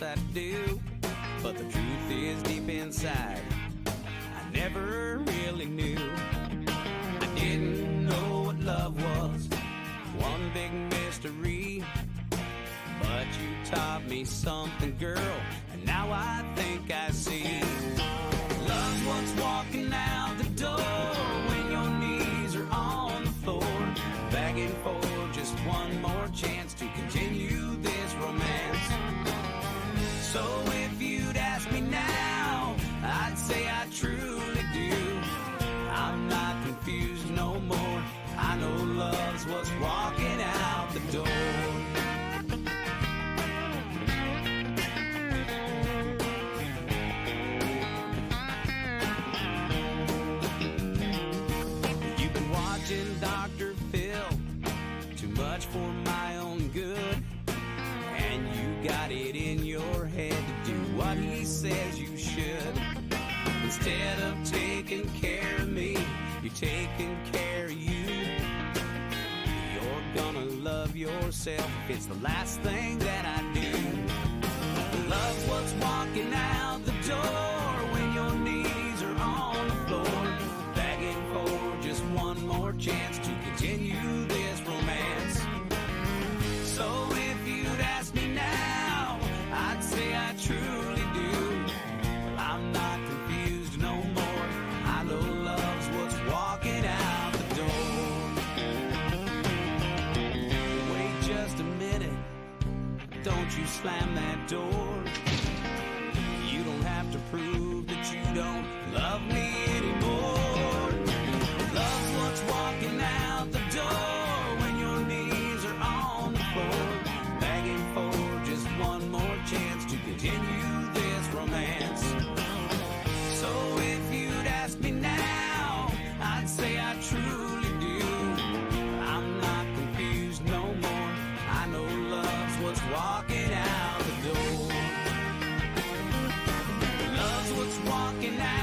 I do, but the truth is deep inside, I never really knew. I didn't know what love was, one big mystery, but you taught me something, girl, and now I think I see. Love's what's walking out the door when your knees are on the floor, begging for just one more chance to continue this romance. So if you'd ask me now, I'd say I truly do. I'm not confused no more. I know love's what's walking out the door. You've been watching Dr. Phil, too much for my own good. And you got it in your head to do what he says you should. Instead of taking care of me, you're taking care of you. You're gonna love yourself if it's the last thing that I do. Love's what's walking out the door when your knees are on the floor, begging for just one more chance to continue this romance. So if you'd ask me now, I'd say I truly do. Well, I'm not confused no more. I know love's what's walking out the door. Wait just a minute, don't you slam that door. You don't have to prove that you don't love me anymore. Love's what's walking out the door when your knees are on the floor, begging for just one more chance to continue this romance. So if you'd ask me now, I'd say I truly do. I'm not confused no more. I know love's what's walking out the door. Love's what's walking out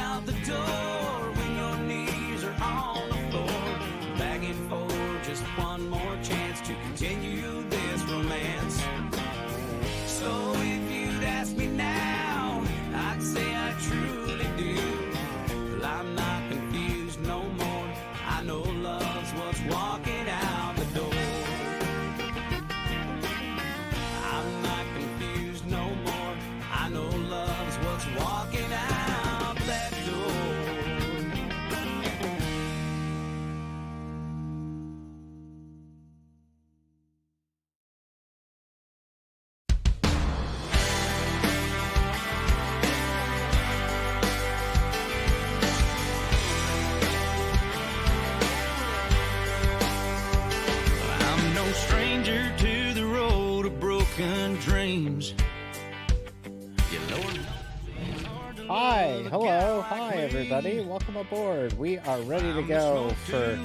everybody. Welcome aboard. We are ready to go for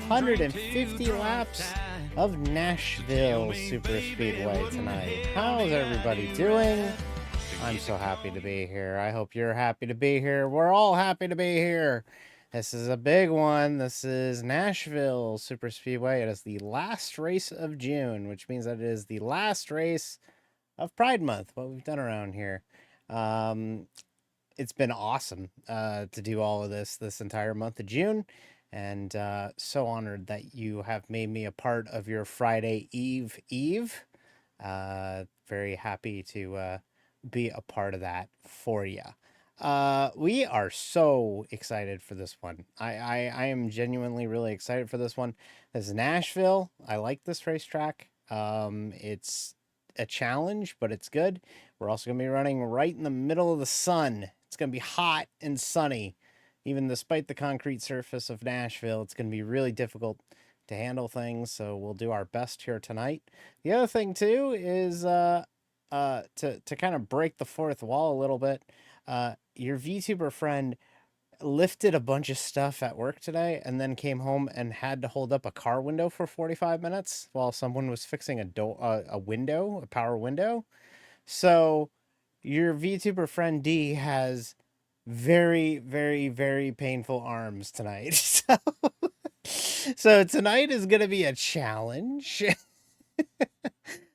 150 laps of Nashville Super Speedway tonight. How's everybody doing? I'm so happy to be here. I hope you're happy to be here. We're all happy to be here. This is a big one. This is Nashville Super Speedway. It is the last race of June, which means that it is the last race of Pride Month, what we've done around here. It's been awesome to do all of this entire month of June, and so honored that you have made me a part of your Friday Eve. Very happy to be a part of that for you. We are so excited for this one. I am genuinely really excited for this one. This is Nashville. I like this racetrack. It's a challenge, but it's good. We're also going to be running right in the middle of the sun. It's going to be hot and sunny. Even despite the concrete surface of Nashville, it's going to be really difficult to handle things, so we'll do our best here tonight. The other thing, too, is to kind of break the fourth wall a little bit. Your VTuber friend lifted a bunch of stuff at work today and then came home and had to hold up a car window for 45 minutes while someone was fixing a window, a power window. So your VTuber friend D has very, very, very painful arms tonight. So tonight is going to be a challenge.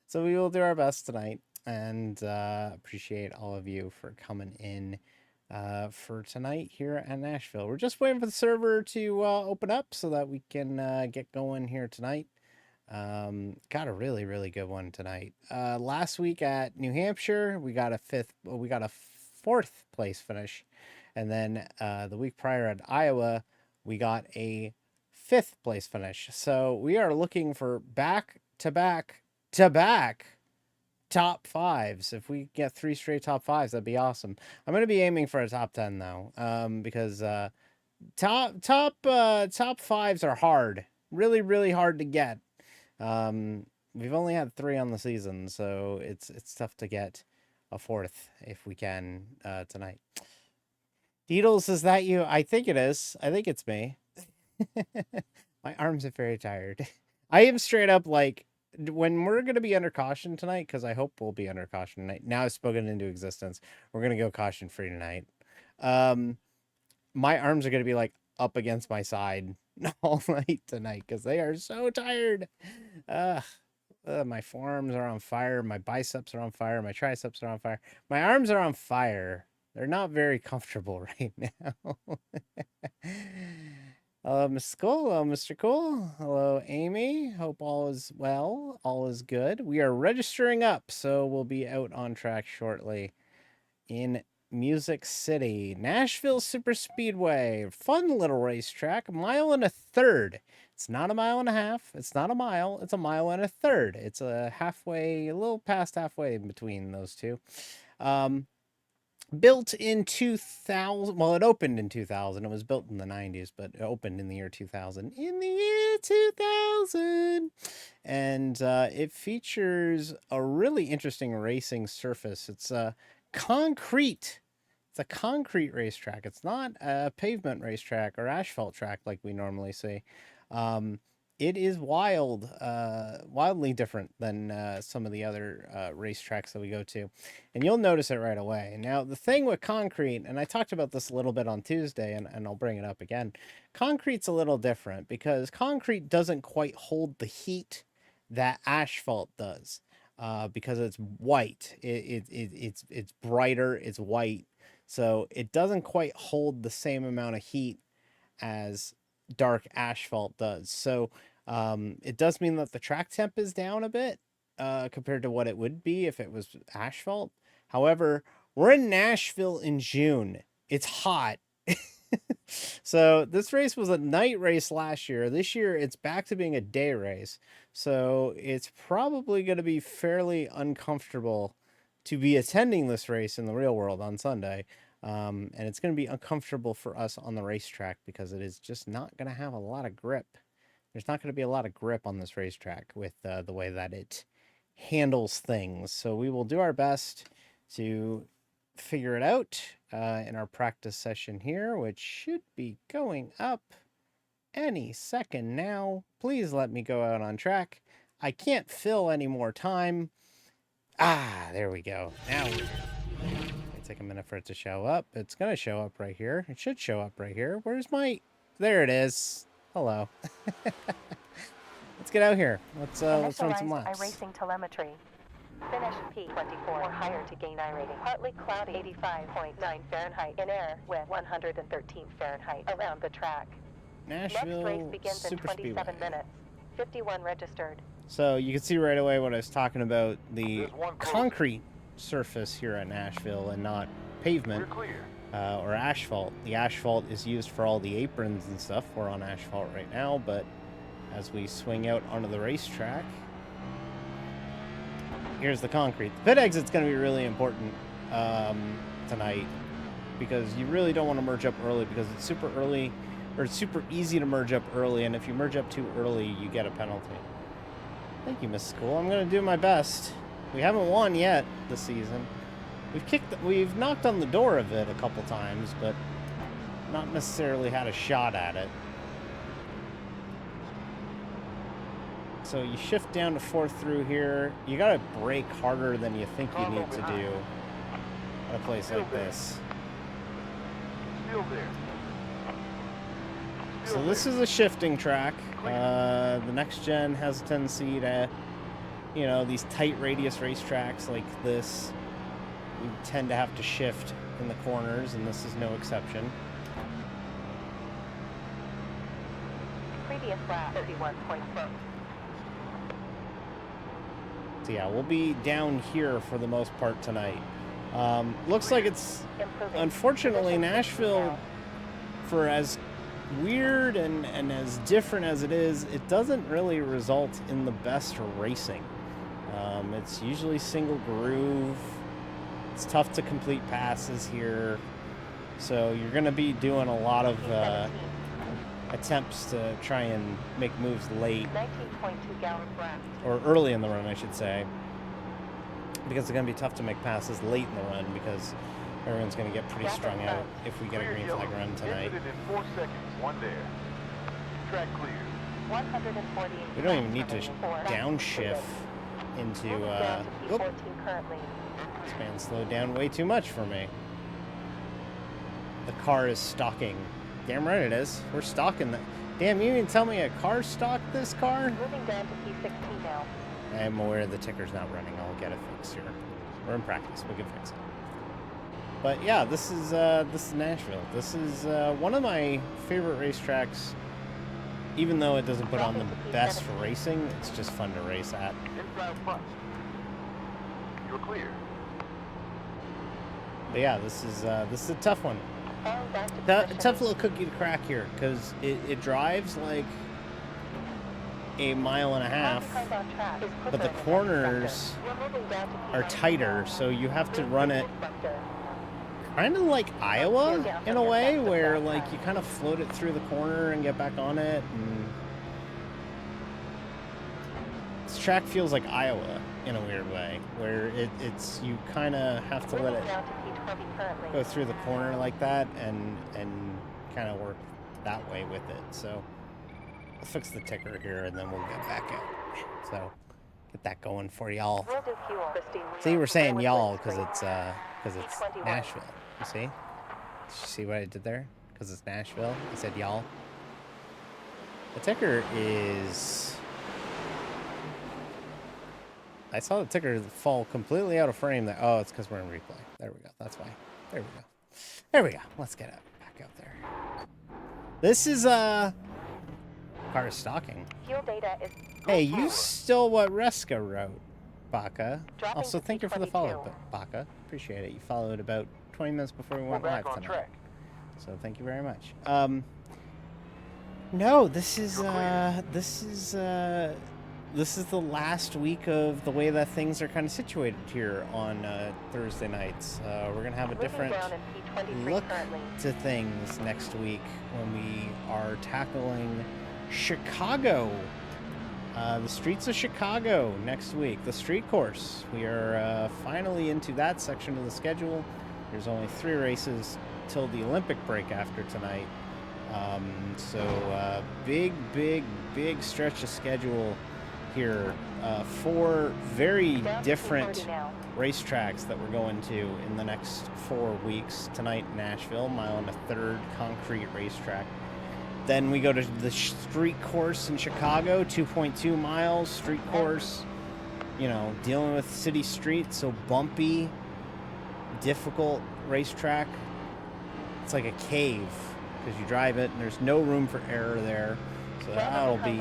So we will do our best tonight, and appreciate all of you for coming in for tonight here at Nashville. We're just waiting for the server to open up so that we can get going here tonight. Got a really, really good one tonight. Last week at New Hampshire, we got a fourth place finish. And then the week prior at Iowa, we got a fifth place finish. So we are looking for back to back top fives. If we get 3 straight top fives, that'd be awesome. I'm going to be aiming for a top 10 though, because top fives are hard, really, really hard to get. We've only had 3 on the season, so it's tough to get a fourth if we can tonight. Deedles, is that you? I think it is. I think it's me. My arms are very tired. I am straight up like, when we're going to be under caution tonight, because I hope we'll be under caution tonight. Now it's spoken into existence. We're going to go caution free tonight. My arms are going to be like up against my side all night tonight because they are so tired. My forearms are on fire. My biceps are on fire. My triceps are on fire. My arms are on fire. They're not very comfortable right now. Hello, Mr. Cole. Hello, Mr. Cole. Hello, Amy. Hope all is well. All is good. We are registering up, so we'll be out on track shortly in Music City. Nashville Super Speedway. Fun little racetrack. 1.33 miles. It's not 1.5 miles. It's not a mile. It's 1.33 miles. It's a little past halfway in between those two. Built in 2000. Well, it opened in 2000. It was built in the 90s, but it opened in the year 2000. In the year 2000. And it features a really interesting racing surface. It's concrete. It's a concrete racetrack. It's not a pavement racetrack or asphalt track like we normally see. It is wildly different than some of the other racetracks that we go to. And you'll notice it right away. Now, the thing with concrete, and I talked about this a little bit on Tuesday, and I'll bring it up again. Concrete's a little different because concrete doesn't quite hold the heat that asphalt does. Because it's white. It's brighter, it's white. So it doesn't quite hold the same amount of heat as dark asphalt does. So it does mean that the track temp is down a bit compared to what it would be if it was asphalt. However, we're in Nashville in June. It's hot. So this race was a night race last year. This year it's back to being a day race. So it's probably going to be fairly uncomfortable to be attending this race in the real world on Sunday. And it's going to be uncomfortable for us on the racetrack because it is just not going to have a lot of grip. There's not going to be a lot of grip on this racetrack with the way that it handles things. So we will do our best to figure it out in our practice session here, which should be going up any second now. Please let me go out on track. I can't fill any more time. Ah, there we go. Now we're take a minute for it to show up. It's gonna show up right here. It should show up right here. Where's my... There it is. Hello. Let's get out here. Let's run some laps. iRacing telemetry. Finish P24 or higher to gain iRating. Partly cloudy, 85.9 Fahrenheit in air with 113 Fahrenheit around the track. Nashville Next race begins in 27 Superspeedway. minutes. 51 registered. So you can see right away what I was talking about, the concrete surface here at Nashville and not pavement or asphalt. The asphalt is used for all the aprons and stuff. We're on asphalt right now, but as we swing out onto the racetrack, here's the concrete. The pit exit's going to be really important tonight because you really don't want to merge up early because it's super early, or it's super easy to merge up early, and if you merge up too early, you get a penalty. Thank you, Miss School. I'm going to do my best. We haven't won yet this season. We've knocked on the door of it a couple times, but not necessarily had a shot at it. So you shift down to fourth through here. You gotta brake harder than you think you need to do at a place like this. Still there. So this is a shifting track. The next gen has a tendency to, you know, these tight radius racetracks like this, you tend to have to shift in the corners, and this is no exception. Previous lap 31.4. So yeah, we'll be down here for the most part tonight. Looks like it's, unfortunately, Nashville, for as weird and as different as it is, it doesn't really result in the best racing. It's usually single groove. It's tough to complete passes here. So you're going to be doing a lot of attempts to try and make moves late, 19.2 gallons left. or early in the run, I should say, because it's going to be tough to make passes late in the run because everyone's going to get pretty strung out if we get a green flag run tonight. Exited in 4 seconds. One there. Track clear. 148. We don't even need to downshift into, P14 currently. this man slowed down way too much for me. The car is stalking. Damn right it is. We're stalking that. Damn, you even tell me a car stalked this car? Moving down to P16 now. I'm aware the ticker's not running. I'll get it fixed here. We're in practice. We can fix it. But yeah, this is Nashville. This is one of my favorite racetracks. Even though it doesn't put on the best racing, it's just fun to race at. Inside front. You're clear. But yeah, this is a tough one. A tough little cookie to crack here because it drives like a mile and a half, but the corners are tighter, so you have to run it kind of like Iowa in a way, where like you kind of float it through the corner and get back on it. And this track feels like Iowa in a weird way, where it's you kind of have to let it go through the corner like that and kind of work that way with it. So I'll fix the ticker here and then we'll get back out. So get that going for y'all. See, we're saying y'all because it's Nashville. You see? Did you see what I did there? Because it's Nashville. I said y'all. The ticker is... I saw the ticker fall completely out of frame there. Oh, it's because we're in replay. There we go. That's why. There we go. There we go. Let's get back out there. This is car is stalking. Fuel data is Hey, you stole what Reska wrote, Baka. Dropping Also, to thank you for the follow, P22. Baka. Appreciate it. You followed about 20 minutes before we We're went back live on tonight. track. So thank you very much. No, this is the last week of the way that things are kind of situated here on Thursday nights. We're gonna have a moving different down in P23 look currently. to things next week when we are tackling Chicago. The streets of Chicago next week, the street course. We are finally into that section of the schedule. There's only 3 races till the Olympic break after tonight. So big stretch of schedule here. 4 very different racetracks that we're going to in the next 4 weeks. Tonight, Nashville, mile and a third concrete racetrack. Then we go to the street course in Chicago, 2.2 miles street course. You know, dealing with city streets, so bumpy, difficult racetrack. It's like a cave because you drive it and there's no room for error there. So that'll be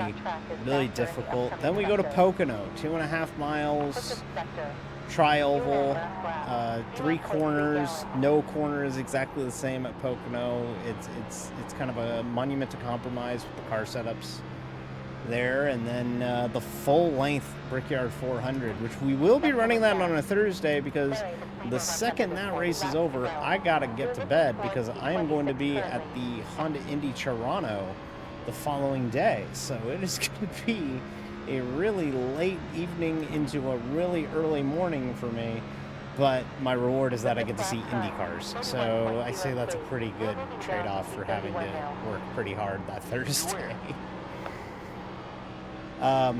really difficult. Then we go to Pocono, 2.5 miles, tri-oval, 3 corners. No corner is exactly the same at Pocono. It's kind of a monument to compromise with the car setups there. And then the full-length Brickyard 400, which we will be running that on a Thursday because the second that race is over, I gotta get to bed because I am going to be at the Honda Indy Toronto the following day. So it is going to be a really late evening into a really early morning for me, but my reward is that I get to see Indy cars. So I say that's a pretty good trade-off for having to work pretty hard that Thursday. Wow,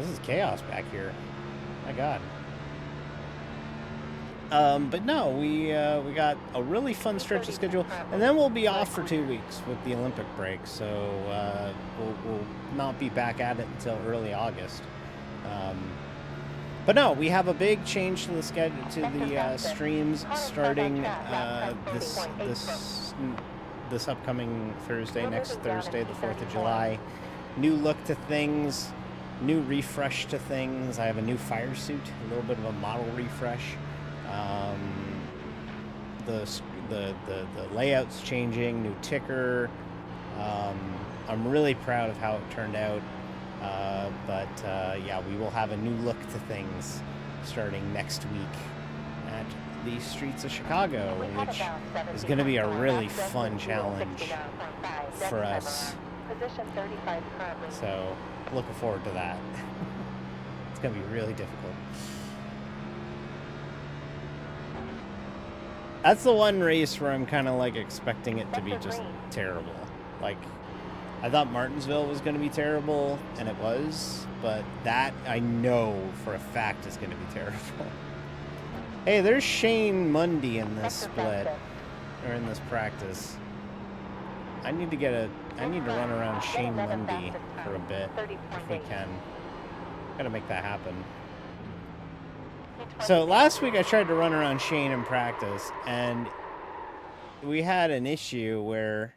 this is chaos back here. My God. But no, we got a really fun stretch of schedule, and then we'll be off for 2 weeks with the Olympic break, so we'll not be back at it until early August. But no, we have a big change to the schedule, to the streams starting this upcoming Thursday, next Thursday, the 4th of July. New look to things, new refresh to things. I have a new fire suit, a little bit of a model refresh. The layout's changing, new ticker. I'm really proud of how it turned out. But yeah, we will have a new look to things starting next week at the streets of Chicago, which is going to be a really fun challenge for us. So, looking forward to that. It's going to be really difficult. That's the one race where I'm kind of like expecting it to be just terrible. Like, I thought Martinsville was going to be terrible, and it was, but that I know for a fact is going to be terrible. Hey, there's Shane Mundy in this split, or in this practice. I need to run around Shane Mundy for a bit, if we can. Gotta make that happen. So last week I tried to run around Shane in practice, and we had an issue where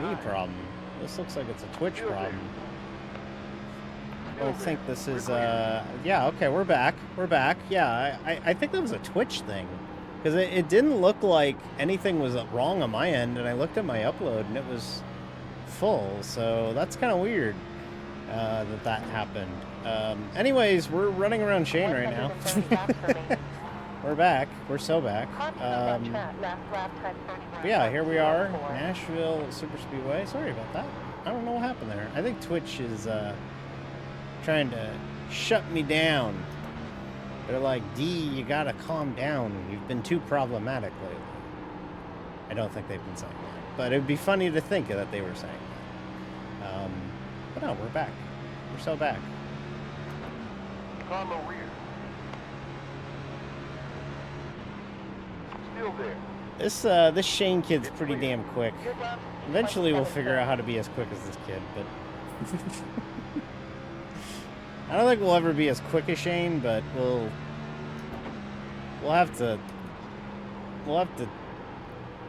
me problem. This looks like it's a Twitch problem. I don't think this is yeah, okay, we're back. Yeah, I think that was a Twitch thing. Because it didn't look like anything was wrong on my end, and I looked at my upload, and it was full. So that's kind of weird that happened. Anyways, we're running around Shane right now. We're back. We're so back. But yeah, here we are, Nashville Super Speedway. Sorry about that. I don't know what happened there. I think Twitch is trying to shut me down. They're like, D, you gotta calm down. You've been too problematic lately. I don't think they've been saying that. But it would be funny to think that they were saying that. But no, we're back. We're so back. Car low rear. Still there. This Shane kid's pretty damn quick. Eventually we'll figure out how to be as quick as this kid, but I don't think we'll ever be as quick as Shane, but we'll have to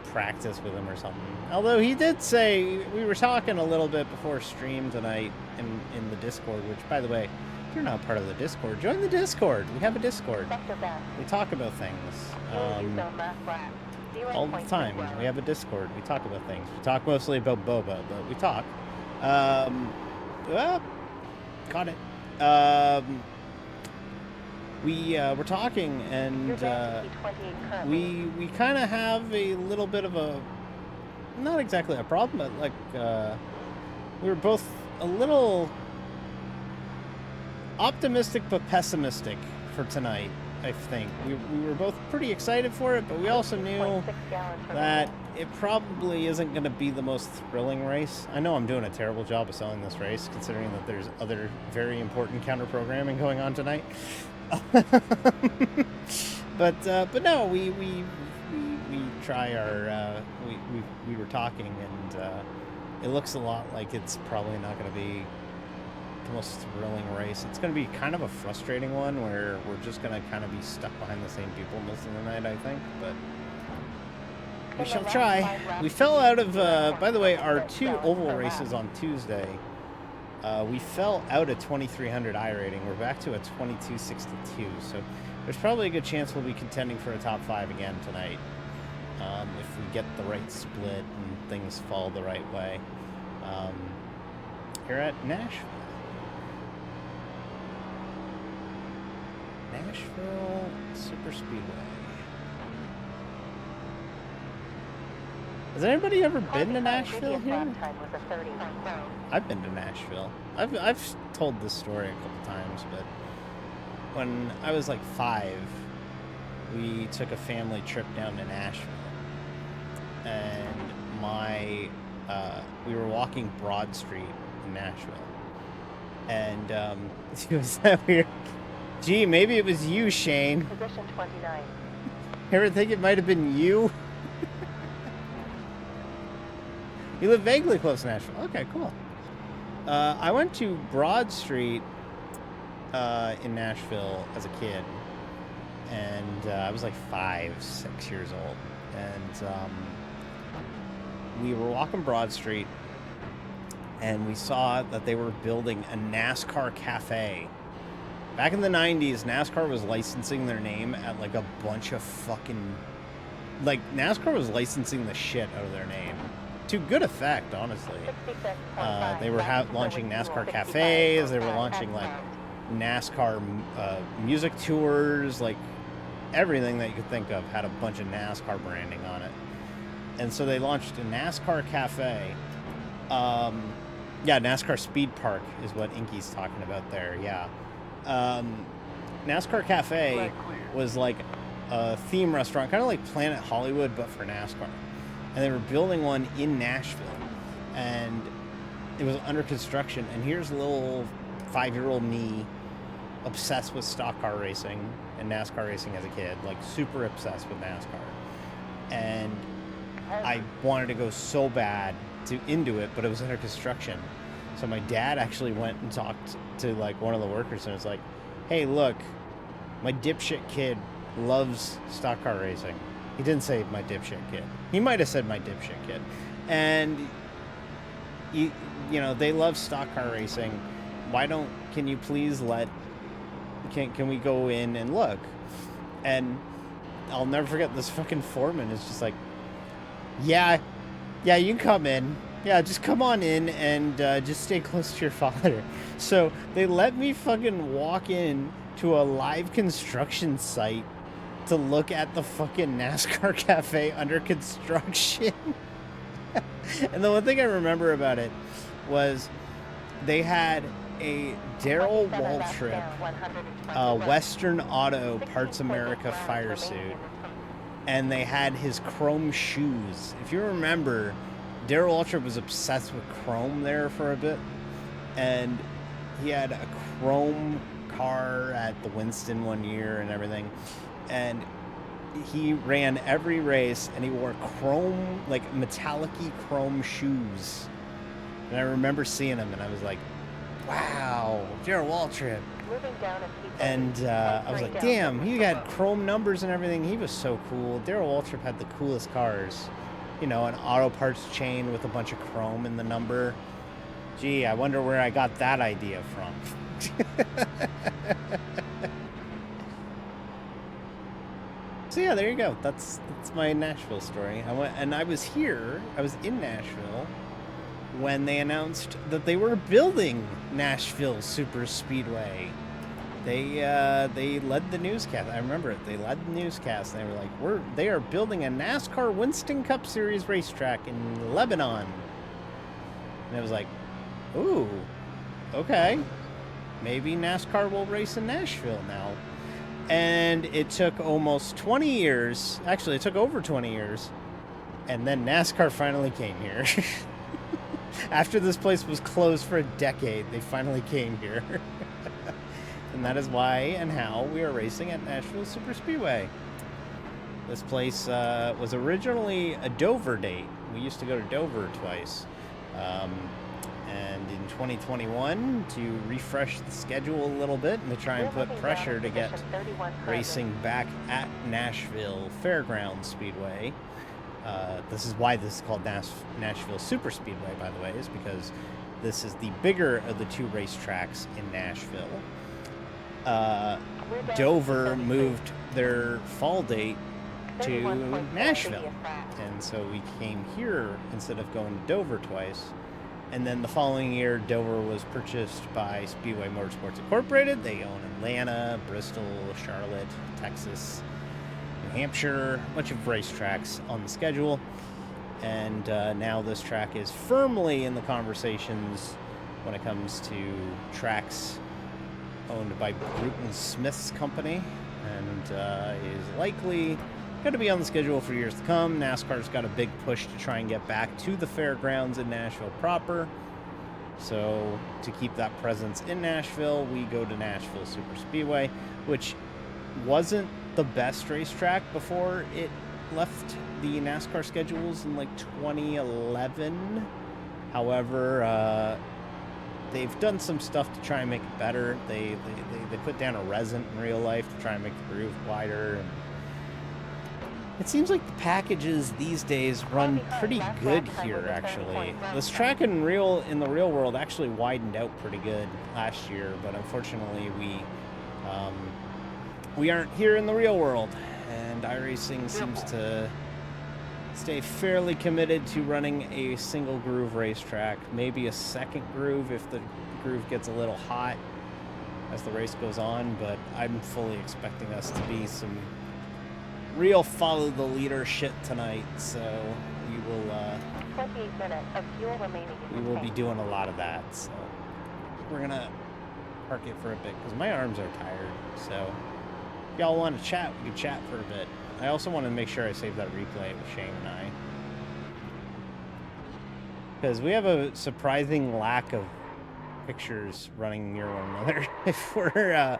practice with him or something. Although he did say, we were talking a little bit before stream tonight in the Discord, which, by the way, if you're not part of the Discord, join the Discord. We have a Discord. We talk about things all the time. We have a Discord. We talk about things. We talk mostly about Boba, but we talk. Well, got it. We're talking, and we kind of have a little bit of a, not exactly a problem, but like we were both a little optimistic but pessimistic for tonight, I think. We were both pretty excited for it, but we also knew that it probably isn't going to be the most thrilling race. I know I'm doing a terrible job of selling this race, considering that there's other very important counter-programming going on tonight. But no, we try our we were talking, and it looks a lot like it's probably not going to be the most thrilling race. It's going to be kind of a frustrating one where we're just going to kind of be stuck behind the same people most of the night, I think, but we shall try. We fell out of, by the way, our 2 oval races on Tuesday. We fell out at 2300 iRating. We're back to a 2262, so there's probably a good chance we'll be contending for a top 5 again tonight, if we get the right split and things fall the right way. Here at Nashville. Nashville Super Speedway. Has anybody ever been to Nashville here? I've been to Nashville. I've told this story a couple times, but when I was like 5, we took a family trip down to Nashville, and we were walking Broad Street in Nashville, and it was that weird. Gee, maybe it was you, Shane. Position 29. Ever think it might have been you? You live vaguely close to Nashville. Okay, cool. I went to Broad Street in Nashville as a kid, and I was like 5, 6 years old, and we were walking Broad Street, and we saw that they were building a NASCAR cafe. Back in the 90s, NASCAR was licensing their name at like a bunch of fucking... Like, NASCAR was licensing the shit out of their name. To good effect, honestly. They were launching NASCAR cafes, they were launching like NASCAR music tours, like everything that you could think of had a bunch of NASCAR branding on it. And so they launched a NASCAR cafe. Yeah, NASCAR Speed Park is what Inky's talking about there, yeah. NASCAR Cafe was like a theme restaurant, kind of like Planet Hollywood, but for NASCAR. And they were building one in Nashville, and it was under construction. And here's little 5-year-old me, obsessed with stock car racing and NASCAR racing as a kid, like super obsessed with NASCAR. And I wanted to go so bad into it, but it was under construction. So my dad actually went and talked to like one of the workers and was like, "Hey, look, my dipshit kid loves stock car racing." He didn't say my dipshit kid. He might have said my dipshit kid. And you know, they love stock car racing. Can you please can we go in and look? And I'll never forget, this fucking foreman is just like, yeah, you can come in. Yeah, just come on in and just stay close to your father. So they let me fucking walk in to a live construction site to look at the fucking NASCAR cafe under construction. And the one thing I remember about it was they had a Darrell Waltrip Western Auto Parts America fire suit, and they had his chrome shoes. If you remember, Darrell Waltrip was obsessed with chrome there for a bit, and he had a chrome car at the Winston one year and everything, and he ran every race, and he wore chrome, like metallic-y chrome shoes. And I remember seeing him, and I was like, wow, Darrell Waltrip. And I was like, damn, he got chrome numbers and everything. He was so cool. Darrell Waltrip had the coolest cars. You know, an auto parts chain with a bunch of chrome in the number. Gee, I wonder where I got that idea from. So yeah, there you go. That's my Nashville story. I was in Nashville when they announced that they were building Nashville Super Speedway. They led the newscast. I remember it. They led the newscast, and they were like, they are building a NASCAR Winston Cup Series racetrack in Lebanon. And it was like, Ooh, okay. Maybe NASCAR will race in Nashville now. And it took almost 20 years. Actually, it took over 20 years. And then NASCAR finally came here. After this place was closed for a decade, they finally came here. And that is why and how we are racing at Nashville Superspeedway. This place was originally a Dover date. We used to go to Dover twice. And in 2021, to refresh the schedule a little bit and to try and put pressure to get racing back at Nashville Fairgrounds Speedway. This is why this is called Nashville Superspeedway, by the way, is because this is the bigger of the two racetracks in Nashville. Dover moved their fall date to Nashville, and so we came here instead of going to Dover twice. And then the following year, Dover was purchased by Speedway Motorsports Incorporated. They own Atlanta, Bristol, Charlotte, Texas, New Hampshire, a bunch of racetracks on the schedule. And now this track is firmly in the conversations when it comes to tracks owned by Bruton Smith's company, and is likely going to be on the schedule for years to come. NASCAR's got a big push to try and get back to the fairgrounds in Nashville proper. So to keep that presence in Nashville, we go to Nashville Superspeedway, which wasn't the best racetrack before it left the NASCAR schedules in like 2011. However, they've done some stuff to try and make it better. They put down a resin in real life to try and make the groove wider. And it seems like the packages these days run pretty good here, actually. This track in the real world actually widened out pretty good last year, but unfortunately we aren't here in the real world, and iRacing seems to stay fairly committed to running a single groove racetrack, maybe a second groove if the groove gets a little hot as the race goes on, but I'm fully expecting us to be some real follow the leader shit tonight, so we will 28 minutes of fuel remaining. We will be doing a lot of that, so we're gonna park it for a bit because my arms are tired. So if y'all want to chat, we can chat for a bit. I also want to make sure I save that replay with Shane and I, because we have a surprising lack of pictures running near one another if we're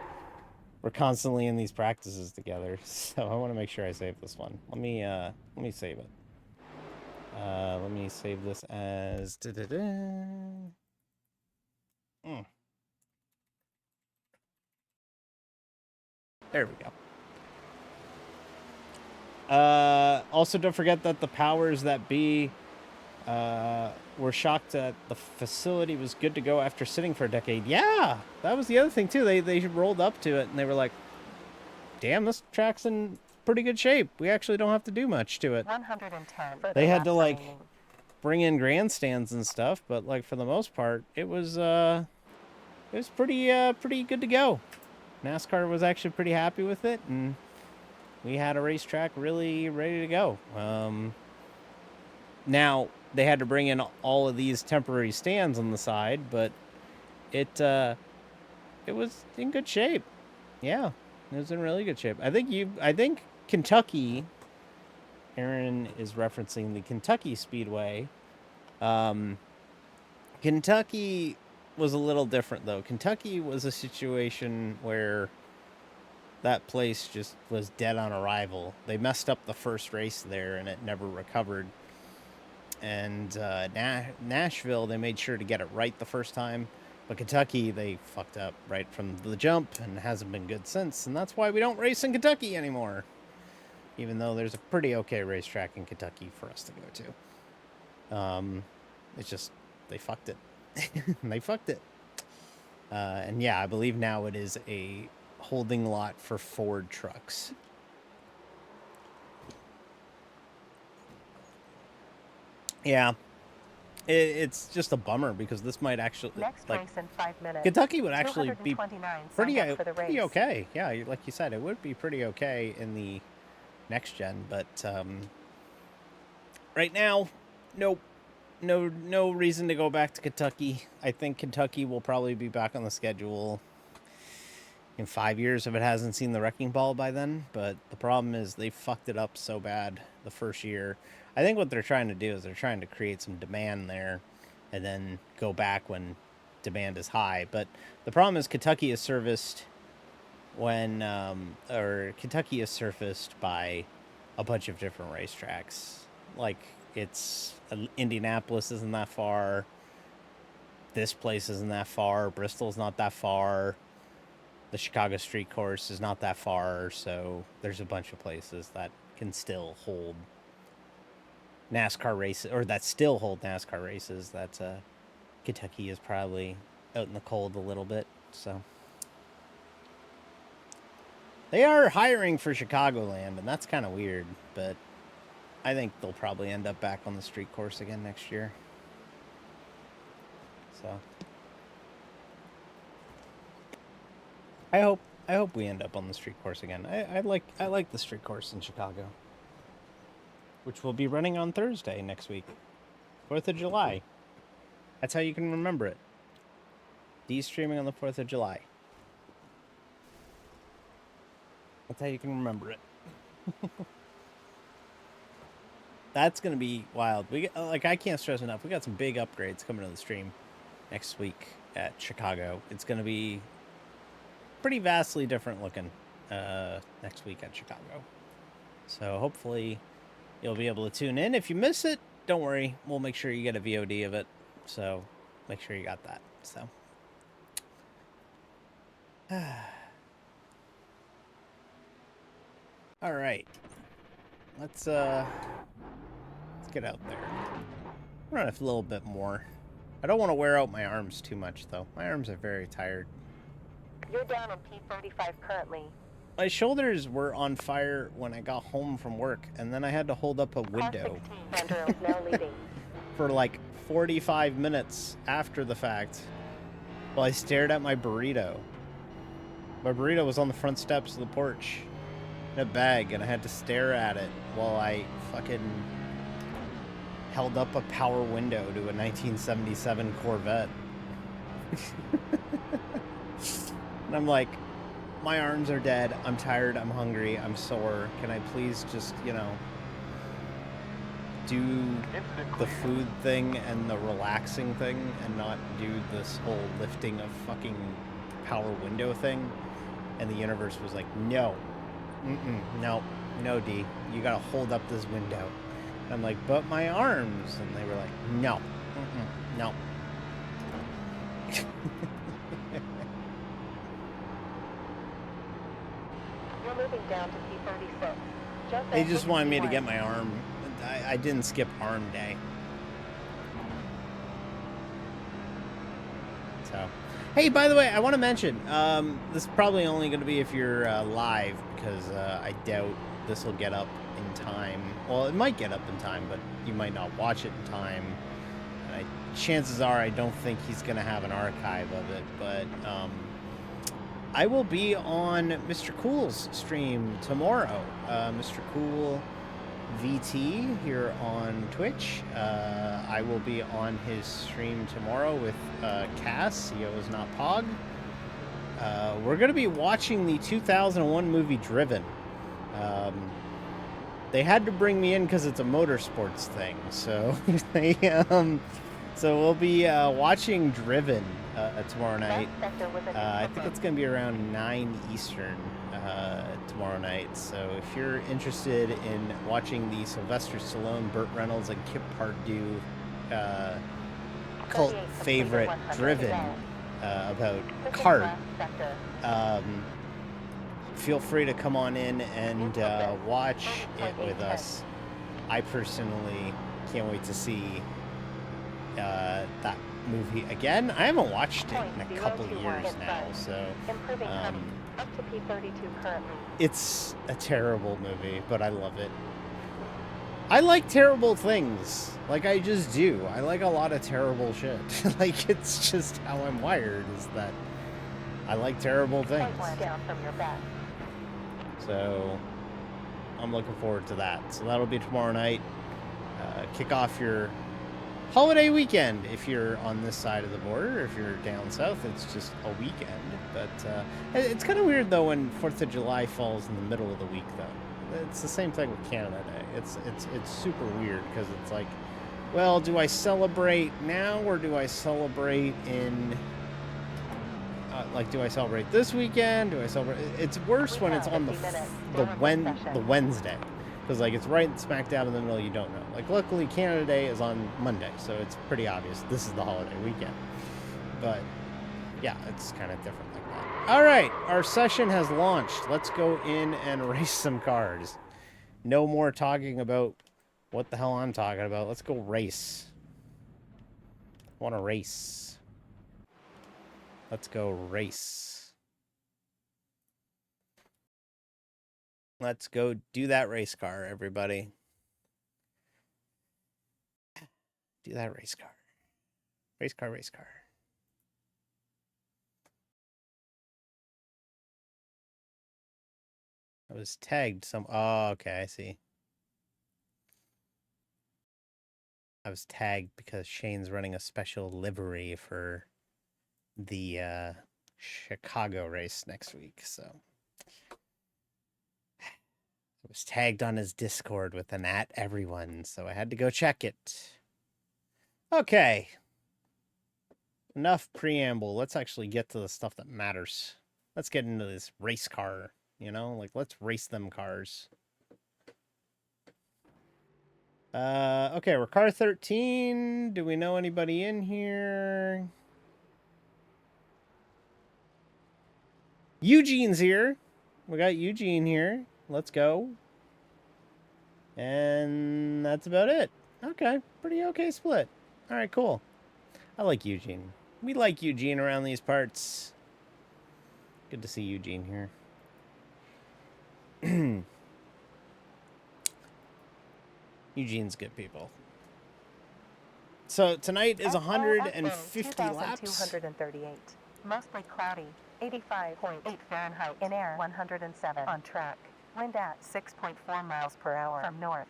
constantly in these practices together. So I want to make sure I save this one. Let me save it. Let me save this as There we go. Also, don't forget that the powers that be were shocked that the facility was good to go after sitting for a decade. Yeah, that was the other thing too. They rolled up to it and they were like, "Damn, this track's in pretty good shape. We actually don't have to do much to it." 110. They had to like bring in grandstands and stuff, but like for the most part, it was pretty good to go. NASCAR was actually pretty happy with it, and we had a racetrack really ready to go. Now they had to bring in all of these temporary stands on the side, but it was in good shape. Yeah, it was in really good shape. I think Kentucky. Aaron is referencing the Kentucky Speedway. Kentucky was a little different, though. Kentucky was a situation where that place just was dead on arrival. They messed up the first race there, and it never recovered. And Nashville, they made sure to get it right the first time. But Kentucky, they fucked up right from the jump, and hasn't been good since. And that's why we don't race in Kentucky anymore. Even though there's a pretty okay racetrack in Kentucky for us to go to. It's just, they fucked it. They fucked it. And yeah, I believe now it is a holding lot for Ford trucks. Yeah. It's just a bummer because this might actually... Next race in 5 minutes. Kentucky would actually be pretty okay. Yeah, like you said, it would be pretty okay in the next gen, but right now, nope. no reason to go back to Kentucky. I think Kentucky will probably be back on the schedule in 5 years if it hasn't seen the wrecking ball by then. But the problem is they fucked it up so bad the first year. I think what they're trying to do is they're trying to create some demand there and then go back when demand is high. But the problem is Kentucky is serviced Kentucky is surfaced by a bunch of different racetracks. Like, Indianapolis isn't that far. This place isn't that far. Bristol's not that far. The Chicago Street Course is not that far. So there's a bunch of places that can still hold NASCAR races, or that still hold NASCAR races. That Kentucky is probably out in the cold a little bit. So they are hiring for Chicagoland, and that's kind of weird, but I think they'll probably end up back on the street course again next year. So I hope we end up on the street course again. I like the street course in Chicago, which will be running on Thursday next week, 4th of July. That's how you can remember it. D's streaming on the 4th of July. That's how you can remember it. That's gonna be wild. I can't stress enough. We got some big upgrades coming to the stream next week at Chicago. It's gonna be pretty vastly different looking next week at Chicago. So hopefully you'll be able to tune in. If you miss it, don't worry. We'll make sure you get a VOD of it. So make sure you got that. So all right. Let's get out there. Run a little bit more. I don't want to wear out my arms too much, though. My arms are very tired. You're down on P35 currently. My shoulders were on fire when I got home from work, and then I had to hold up a window Andrew is now leaving. for like 45 minutes after the fact while I stared at my burrito. My burrito was on the front steps of the porch in a bag, and I had to stare at it while I fucking held up a power window to a 1977 Corvette. And I'm like, my arms are dead. I'm tired. I'm hungry. I'm sore. Can I please just, do the food thing and the relaxing thing and not do this whole lifting of fucking power window thing? And the universe was like, no. No, D. You gotta hold up this window. And I'm like, but my arms. And they were like, no. No. You're moving down to P36. They just wanted me to get my arm. I didn't skip arm day. So, hey, by the way, I want to mention, this is probably only going to be if you're live, because I doubt this will get up in time. Well, it might get up in time, but you might not watch it in time. Chances are I don't think he's going to have an archive of it, but I will be on Mr. Cool's stream tomorrow. Mr. Cool VT here on Twitch. I will be on his stream tomorrow with Cass, CEO is Not Pog. We're going to be watching the 2001 movie Driven. They had to bring me in because it's a motorsports thing, so so we'll be watching Driven tomorrow night. I think it's going to be around 9 Eastern tomorrow night. So if you're interested in watching the Sylvester Stallone, Burt Reynolds, and Kip Pardue cult favorite Driven about kart, feel free to come on in and watch it with us. I personally can't wait to see that movie again. I haven't watched it in a couple years now, so up to P32 currently. it's a terrible movie, but I love it. I like terrible things. Like, I just do. I like a lot of terrible shit. Like, it's just how I'm wired, is that I like terrible things. Down from your back. So I'm looking forward to that. So that'll be tomorrow night. Kick off your holiday weekend if you're on this side of the border. If you're down south, it's just a weekend. But it's kind of weird though when 4th of July falls in the middle of the week though. It's the same thing with Canada Day. It's super weird because it's like, well, do I celebrate now or do I celebrate in like, do I celebrate this weekend? Do I celebrate? It's worse when it's on the Wednesday, because like it's right smack dab in the middle. You don't know. Like, luckily Canada Day is on Monday, so it's pretty obvious this is the holiday weekend. But yeah, it's kind of different like that. All right, our session has launched. Let's go in and race some cars. No more talking about what the hell I'm talking about. Let's go race. I want to race. Let's go race. Let's go do that race car, everybody. Do that race car. Race car, race car. I was tagged some. Oh, okay, I see. I was tagged because Shane's running a special livery for the Chicago race next week, so I was tagged on his Discord with an @everyone, so I had to go check it. Okay. Enough preamble. Let's actually get to the stuff that matters. Let's get into this race car, you know? Like, let's race them cars. Okay, we're car 13. Do we know anybody in here? Eugene's here. We got Eugene here. Let's go. And that's about it. Okay, pretty okay split. All right, cool. I like Eugene. We like Eugene around these parts. Good to see Eugene here. Eugene's good people. So tonight is 150 laps. 238. Mostly cloudy. 85.8 Fahrenheit in air. 107 on track. Wind at 6.4 miles per hour from north.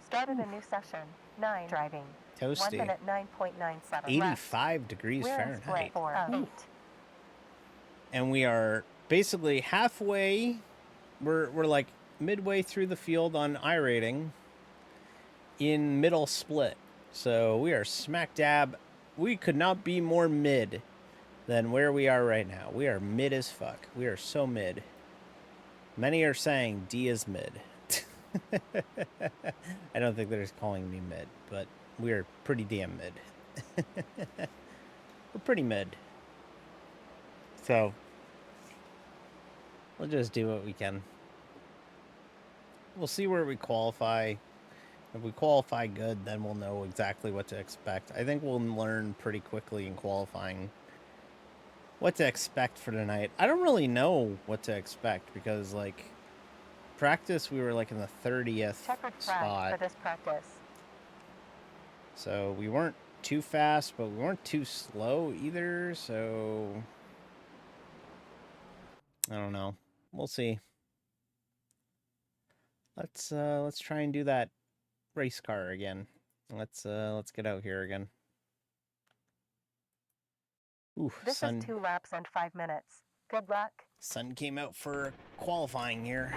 Started a new session. 9 driving. Toasty. 1 minute 9.97. 85 degrees We're Fahrenheit. 4 of 8. And we are basically halfway. We're like midway through the field on iRacing in middle split. So we are smack dab. We could not be more mid than where we are right now. We are mid as fuck. We are so mid. Many are saying D is mid. I don't think they're just calling me mid, but we are pretty damn mid. We're pretty mid. So we'll just do what we can. We'll see where we qualify. If we qualify good, then we'll know exactly what to expect. I think we'll learn pretty quickly in qualifying what to expect for tonight. I don't really know what to expect because, like, practice we were like in the 30th spot for this practice. So we weren't too fast, but we weren't too slow either. So I don't know. We'll see. Let's try and do that race car again. Let's get out here again. Ooh, this sun. Is 2 laps and 5 minutes. Good luck. Sun came out for qualifying here.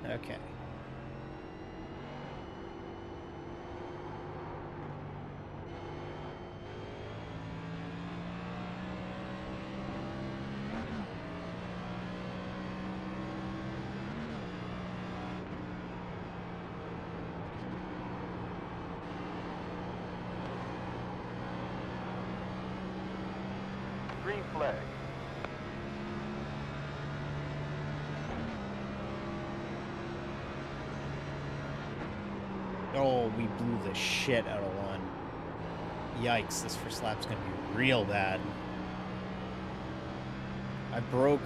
Okay. Green flag. Oh, we blew the shit out of one. Yikes, this first lap's gonna be real bad. I broke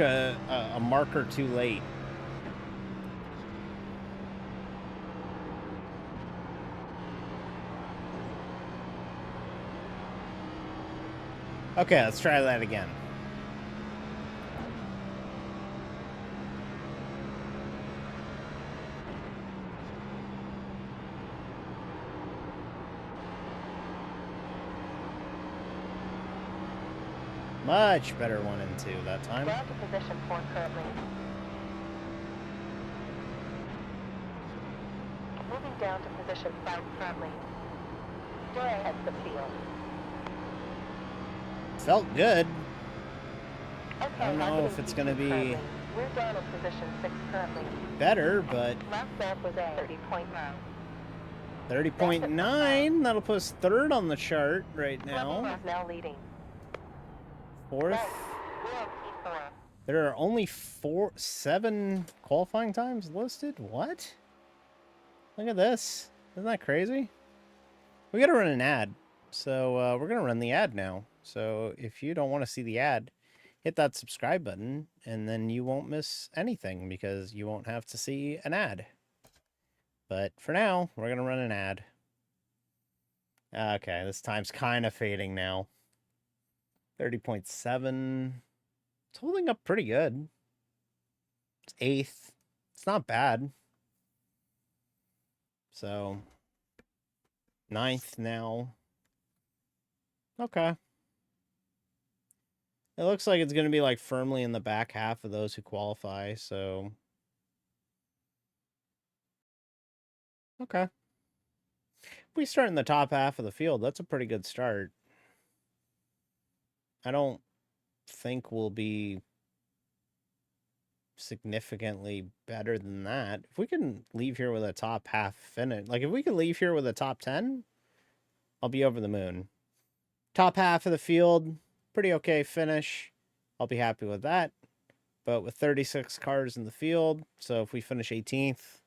a marker too late. Okay, let's try that again. Much better 1 and 2 that time. Down to position 4 currently. Moving down to position 5 currently. Door ahead the field. Felt good. Okay, I don't know if it's gonna be currently. We're down in position 6 currently. better, but Last lap was a 30.9. 30.9, that'll put us 3rd on the chart right Rebel now. is now leading. 4th. Right. We're on P4. There are only 7 qualifying times listed? What? Look at this. Isn't that crazy? We gotta run an ad. So we're gonna run the ad now. So if you don't want to see the ad, hit that subscribe button and then you won't miss anything because you won't have to see an ad. But for now, we're gonna run an ad. Okay, this time's kind of fading now. 30.7. It's holding up pretty good. It's 8th. It's not bad. So 9th now. Okay. It looks like it's going to be like firmly in the back half of those who qualify, so okay. If we start in the top half of the field, that's a pretty good start. I don't think we'll be significantly better than that. If we can leave here with a top half finish, like if we can leave here with a top 10, I'll be over the moon. Top half of the field, pretty okay finish. I'll be happy with that. But with 36 cars in the field, so if we finish 18th,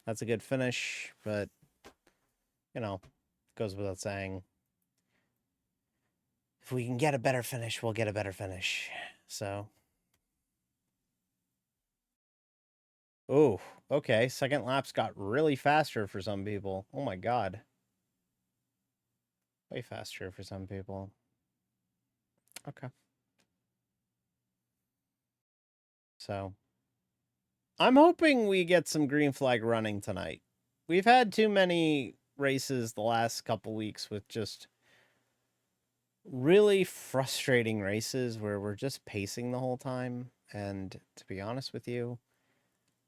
that's a good finish. But, you know, goes without saying. If we can get a better finish, we'll get a better finish. So. Oh, okay. Second laps got really faster for some people. Oh my God. Way faster for some people. Okay. So. I'm hoping we get some green flag running tonight. We've had too many races the last couple weeks with just really frustrating races where we're just pacing the whole time. And to be honest with you,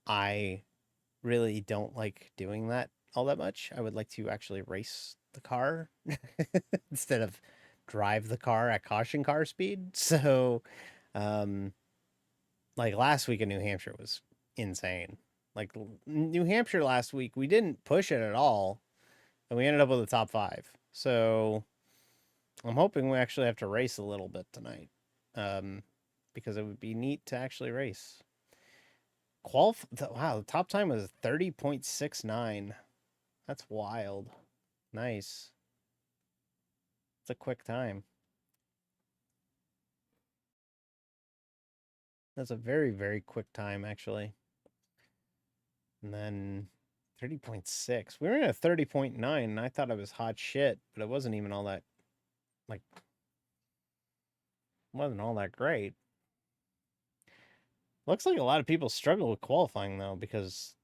I really don't like doing that all that much. I would like to actually race the car instead of drive the car at caution car speed. So, like last week in New Hampshire was insane. Like New Hampshire last week, we didn't push it at all, and we ended up with a top 5. So I'm hoping we actually have to race a little bit tonight, because it would be neat to actually race. Wow, the top time was 30.69. That's wild. Nice. It's a quick time. That's a very, very quick time, actually. And then 30.6. We were at 30.9, and I thought it was hot shit, but it wasn't even all that, like, wasn't all that great. Looks like a lot of people struggle with qualifying, though, because,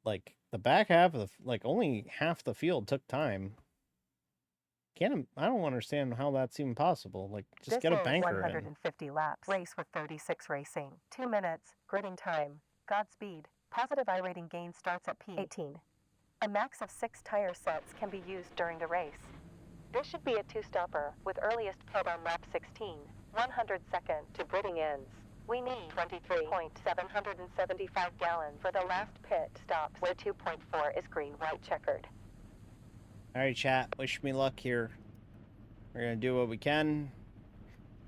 like, the back half of the, like, only half the field took time. I don't understand how that's even possible. Like, just get a banker 150 laps. Race with 36 racing. 2 minutes. Gridding time. Godspeed. Positive iRating gain starts at P18. A max of 6 tire sets can be used during the race. This should be a 2-stopper, with earliest pit on lap 16, 102nd to gridding ends. We need 23.775 gallons for the last pit stop, where 2.4 is green-white checkered. All right, chat. Wish me luck here. We're going to do what we can.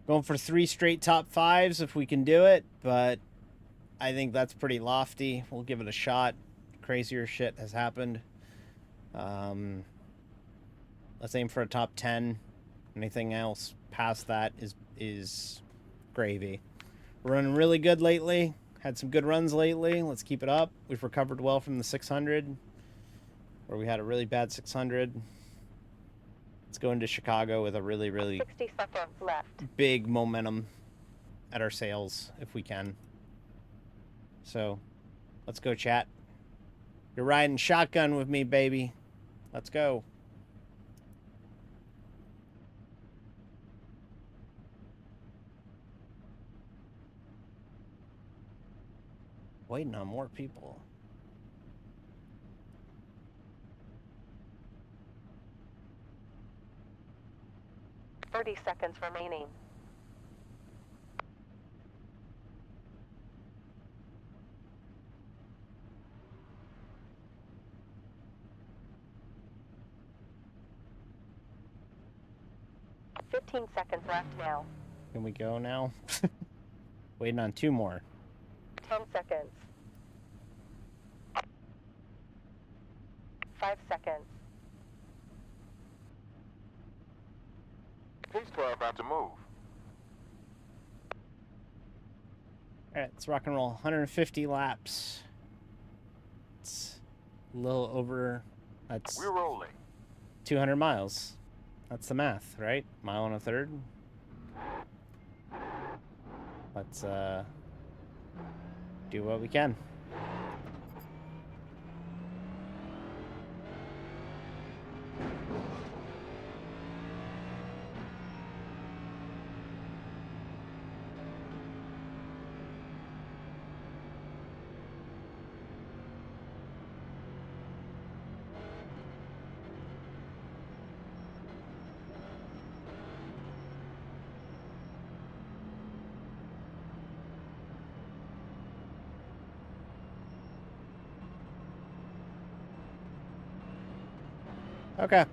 Going for 3 straight top 5s if we can do it, but I think that's pretty lofty. We'll give it a shot. Crazier shit has happened. Let's aim for a top 10. Anything else past that is gravy. We're running really good lately. Had some good runs lately. Let's keep it up. We've recovered well from the 600, where we had a really bad 600. Let's go into Chicago with a really, really 60 seconds left. big momentum at our sails if we can. So, let's go, chat. You're riding shotgun with me, baby. Let's go. Waiting on more people. 30 seconds remaining. Fifteen seconds left now. Can we go now? Waiting on 2 more. 10 seconds. 5 seconds. Pace car about to move. Alright, let's rock and roll. 150 laps. It's a little over... That's We're rolling. 200 miles. That's the math, right? Mile and a third. Let's do what we can. Okay.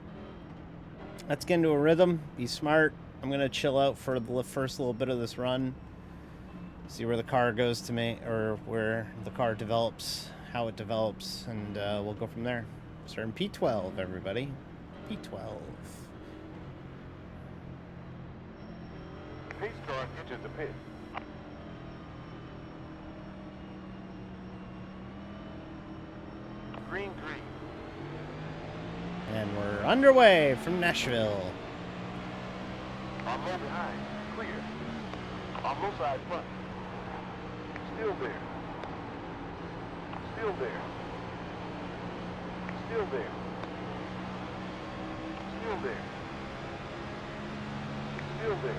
Let's get into a rhythm. Be smart. I'm going to chill out for the first little bit of this run. See where the car goes to me, or where the car develops, how it develops, and we'll go from there. Starting P12, everybody. P12. Pace car enters the pit. Green, green. And we're underway from Nashville. On low behind. Clear. On low side front. Still there. Still there. Still there. Still there. Still there.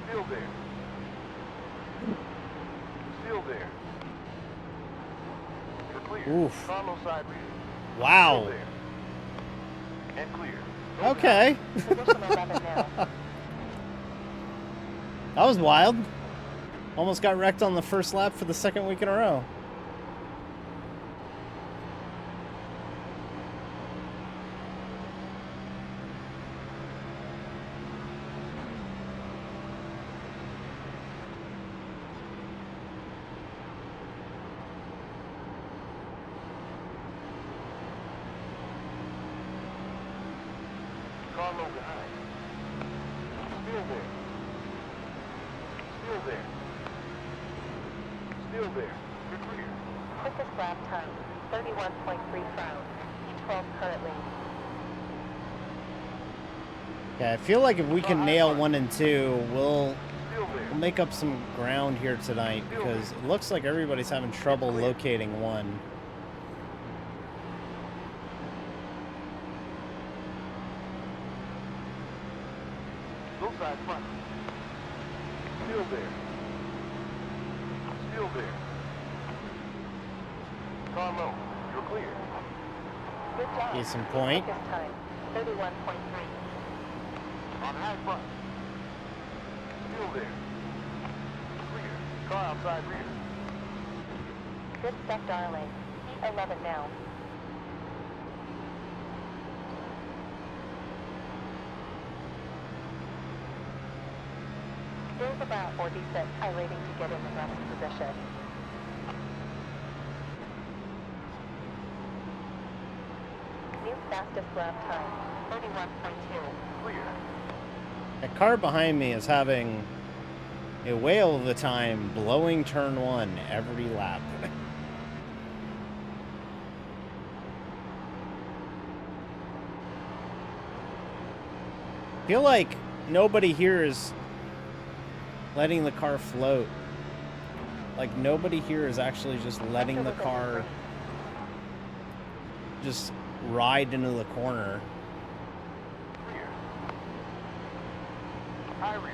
Still there. Still there. You're clear. Oof. On low side rear. Wow. Still there. And clear. Okay. Position 11 now. That was wild. Almost got wrecked on the first lap for the second week in a row. Car low behind. Still there. Still there. Still there. You're clear. Quickest lap time, 31.3 rounds. P12 currently. Yeah, I feel like if we can nail 1 and 2, we'll Still there. make up some ground here tonight, because it looks like everybody's having trouble locating 1. Low side front. Still there. Still there. Car low. You're clear. Good job. Decent point. Quickest time, 31.3. On high front. Still there. Clear. Car outside rear. Good stuff, darling. P11 now. Here's about 46, iRacing to get in the best position. New fastest lap time, 31.2. Clear. That car behind me is having a whale of a time blowing turn 1 every lap. I feel like nobody here is letting the car float. Like, nobody here is actually just letting the car just ride into the corner. Rear. High rear.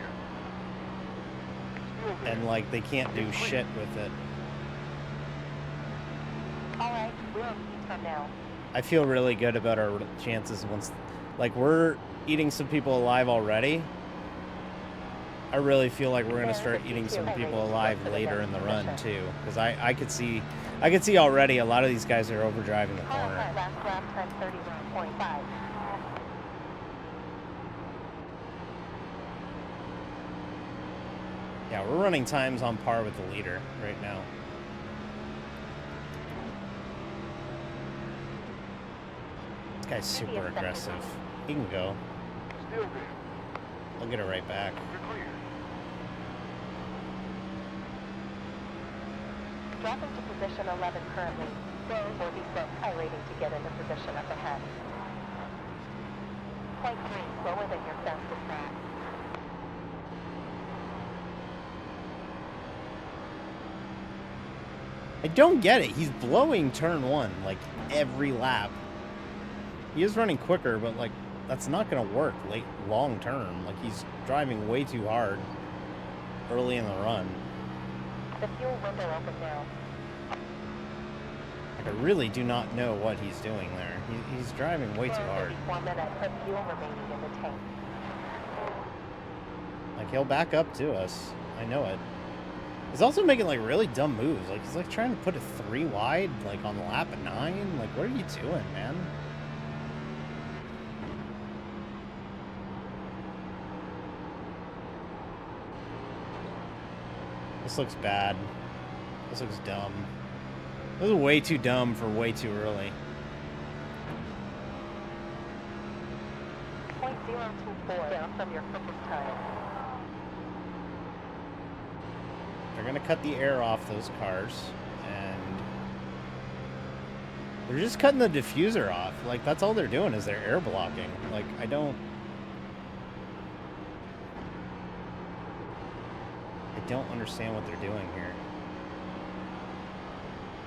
Still there. And, like, they can't do shit with it. Alright, we're on P10 now. I feel really good about our chances once... Like, we're eating some people alive already. I really feel like we're going to start eating some people alive later in the run, too. Because I could see already a lot of these guys are overdriving the corner. Last lap time 31.5. Yeah, we're running times on par with the leader right now. This guy's super aggressive. He can go. Still there. I'll get it right back. You're clear. Drop into position 11 currently. Go 46 iRacing to get into position up ahead. Point 3, slower than your fastest lap. I don't get it. He's blowing turn 1, like, every lap. He is running quicker, but, like, that's not going to work long term. Like, he's driving way too hard early in the run. The fuel window open now. Like, I really do not know what he's doing there. He's driving way too hard. 34 minutes of fuel remaining in the tank. Like, he'll back up to us. I know it. He's also making, like, really dumb moves. Like, he's, like, trying to put a 3 wide, like, on the lap of 9. Like, what are you doing, man? This looks bad. This looks dumb. This is way too dumb for way too early. .024 down from your quickest time. They're gonna cut the air off those cars, and they're just cutting the diffuser off. Like, that's all they're doing is they're air blocking. Like, I don't understand what they're doing here.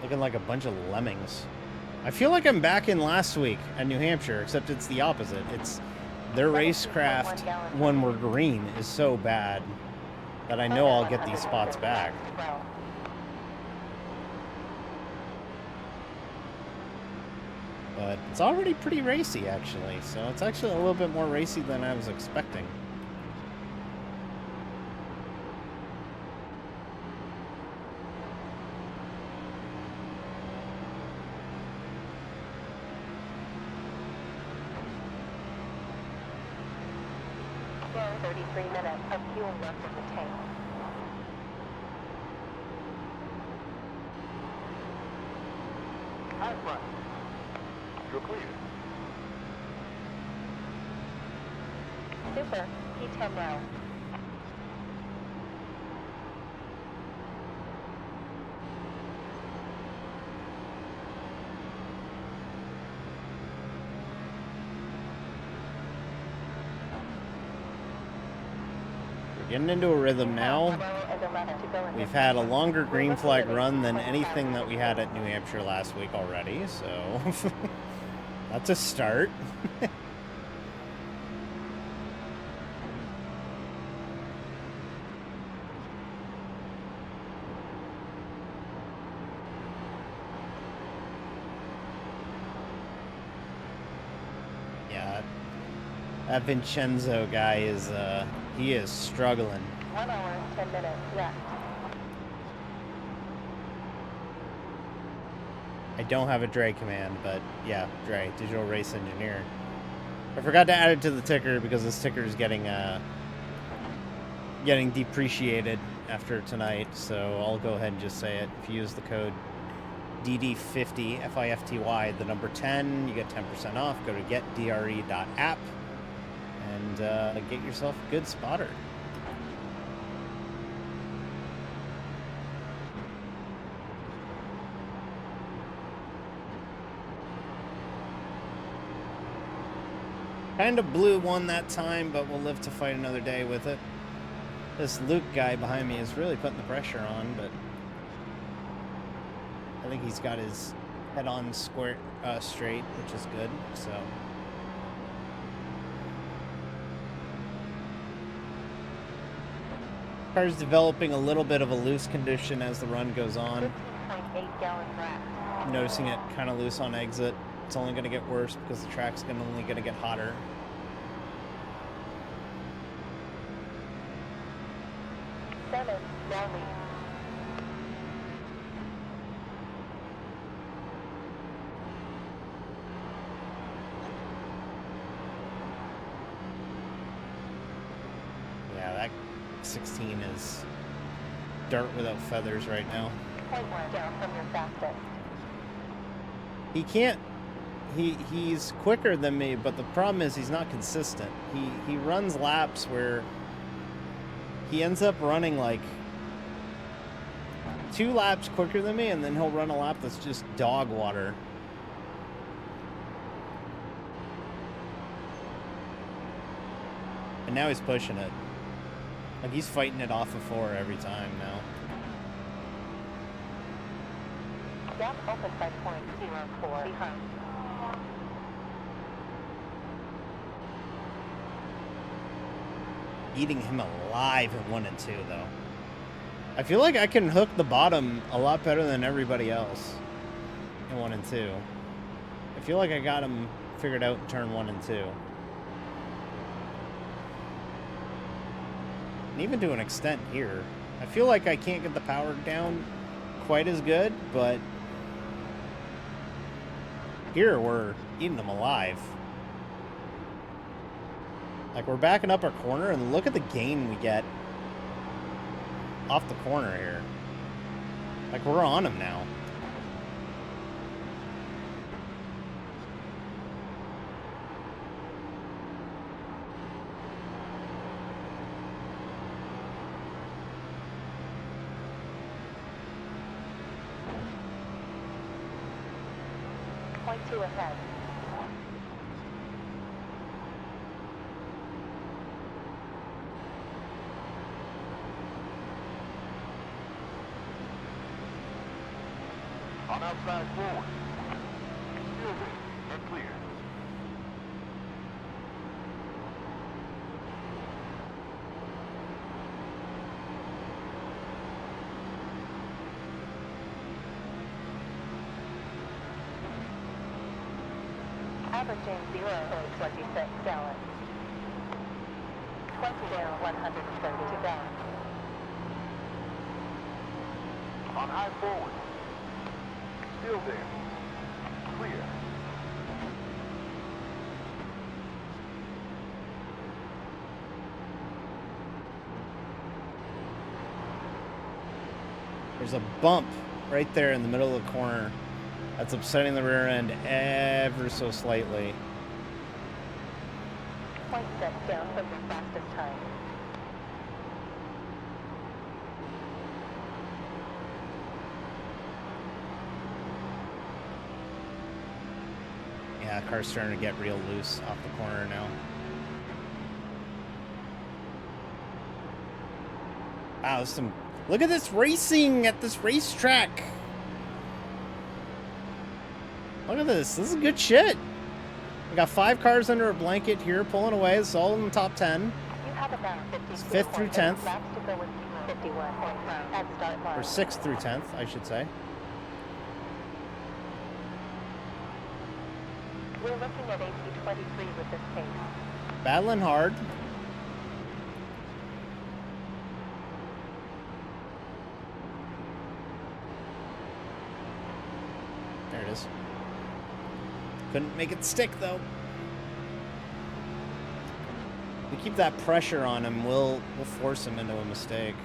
Looking like a bunch of lemmings. I feel like I'm back in last week at New Hampshire, except it's the opposite. It's their racecraft when we're green is so bad that I know I'll get these spots back. But it's already pretty racy, actually. So it's actually a little bit more racy than I was expecting. There, 33 minutes of fuel left in the tank. High front. You're clear. Super. P10 now. Getting into a rhythm now. We've had a longer green flag run than anything that we had at New Hampshire last week already, so that's a start. Yeah, that Vincenzo guy is, he is struggling. 1 hour, 10 minutes left. I don't have a Dre command, but yeah, Dre, Digital Race Engineer. I forgot to add it to the ticker because this ticker is getting depreciated after tonight, so I'll go ahead and just say it. If you use the code DD50, FIFTY, the number 10, you get 10% off. Go to getdre.app and get yourself a good spotter. Kind of blew one that time, but we'll live to fight another day with it. This Luke guy behind me is really putting the pressure on, but I think he's got his head on square straight, which is good. So car's developing a little bit of a loose condition as the run goes on. 15.8 gallon rack. I'm noticing it kind of loose on exit. It's only going to get worse because the track's only going to get hotter. Seven, now lead. Yeah, that 16 is dirt without feathers right now. 0.1 down from your fastest. He can't. He's quicker than me, but the problem is he's not consistent. He runs laps where he ends up running like 2 laps quicker than me, and then he'll run a lap that's just dog water. And now he's pushing it. Like he's fighting it off of 4 every time now. Gap open by 0.04 behind. Eating him alive in 1 and 2, though. I feel like I can hook the bottom a lot better than everybody else in 1 and 2. I feel like I got him figured out in turn 1 and 2. And even to an extent here. I feel like I can't get the power down quite as good, but here we're eating them alive. Like, we're backing up our corner, and look at the gain we get off the corner here. Like, we're on him now. Point 2 ahead. On outside forward. Still there and clear. Averaging 0.26 gallons. 20 down, 130 to go. On high forward. Still there. Clear. There's a bump right there in the middle of the corner that's upsetting the rear end ever so slightly. 0.6 down from your fastest time. Yeah, car's starting to get real loose off the corner now. Wow, look at this racing at this racetrack. Look at this. This is good shit. We got 5 cars under a blanket here pulling away. It's all in the top 10. You have about 5th through 10th. laps to go with 51 at start line. Or 6th through 10th, I should say. We're looking at AP23 with this pace. Battling hard. There it is. Couldn't make it stick, though. We keep that pressure on him, we'll force him into a mistake.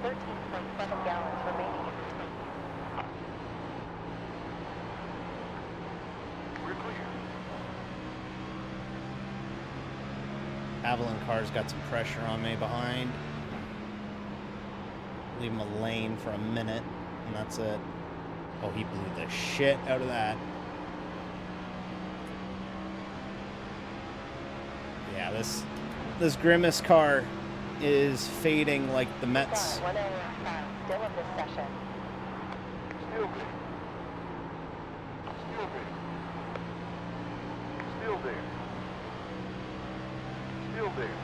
13.7 gallons remaining. We're clear. Avalon car's got some pressure on me behind. Leave him a lane for a minute, and that's it. Oh, he blew the shit out of that. Yeah, this Grimace car is fading like the Mets. Car 105, still in this session. Still there. Still there. Still there. Still there.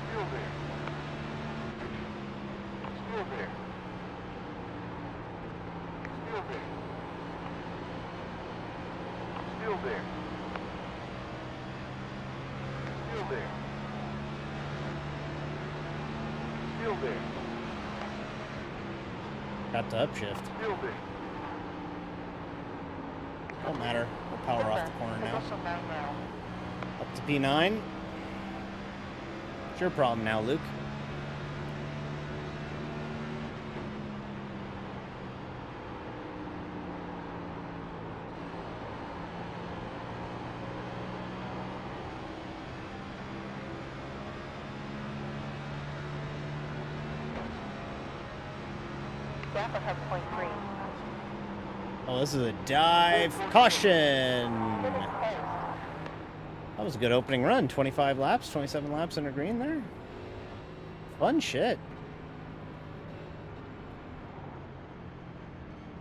Still there. Still there. Still there. Still there. Still there. Still there. Got to upshift. Still there. Don't matter. We'll power off the corner now. Position 9 now. Up to P9. It's your problem now, Luke. Gap ahead, point 3. Oh, this is a dive. Caution! Finish post. That was a good opening run. 25 laps, 27 laps under green there. Fun shit.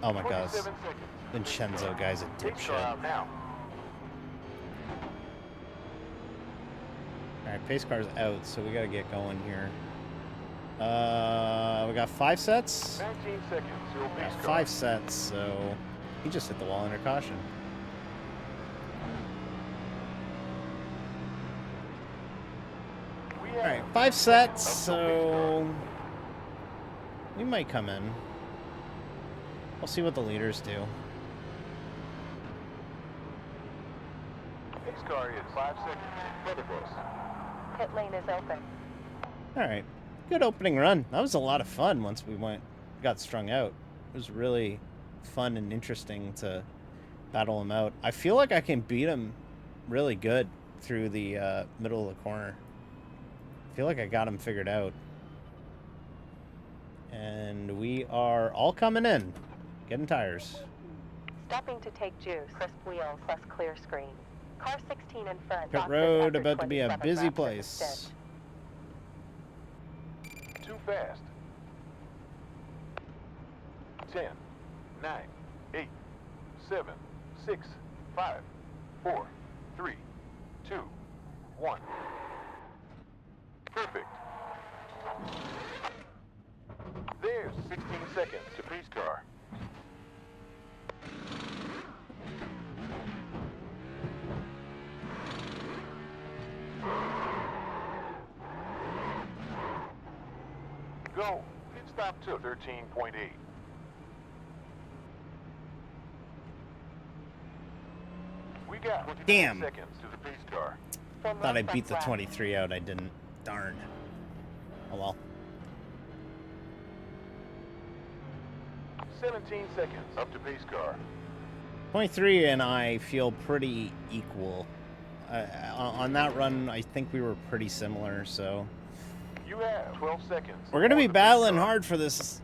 Oh my gosh. 27 seconds. Vincenzo guy's a Pace car dipshit. out now. Alright, pace car's out, so we gotta get going here. We got 5 sets? 19 seconds. Still Yeah, pace car. 5 sets, so he just hit the wall under caution. We have Alright, 5 sets, so we might come in. We'll see what the leaders do. pace car is 5 seconds. Brother bus. Pit lane is open. Alright, good opening run. That was a lot of fun once we got strung out. It was really fun and interesting to battle him out. I feel like I can beat him really good through the middle of the corner. I feel like I got him figured out. And we are all coming in. Getting tires. Stopping to take juice. Crisp wheels plus clear screen. Car 16 in front. Pit boxes road after about to be a 27 busy laps of the place. stint. Too fast. 10, 9, 8, 7, 6, 5, 4, 3, 2, 1. Perfect. There's 16 seconds to pace car. Go. Pit stop to 13.8. We got 29 Damn. seconds to the pace car. From Thought I left beat the lap. 23 out. I didn't. Darn. Oh well. 17 seconds up to pace car. 23 and I feel pretty equal. On that run, I think we were pretty similar, so You have 12 seconds. we're gonna on be the pace battling car. hard for this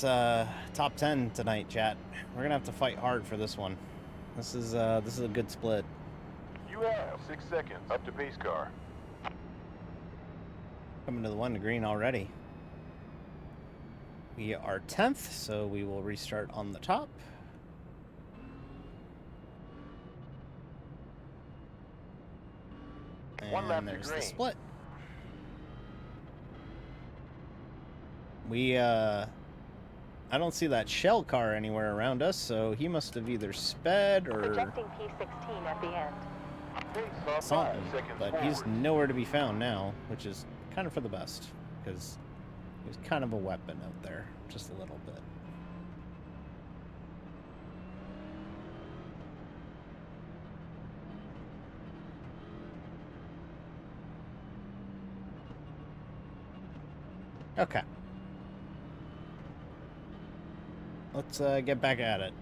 top 10 tonight, chat. We're gonna have to fight hard for this one. This is a good split. You have 6 seconds up to pace car. Coming to the one to green already. We are 10th, so we will restart on the top. One lap And to there's the green. split. We I don't see that shell car anywhere around us, so he must have either sped or Projecting P16 at the end. Pace off 5 something, seconds but he's forward. nowhere to be found now, which is kind of for the best, because he was kind of a weapon out there, just a little bit. Okay. Let's get back at it.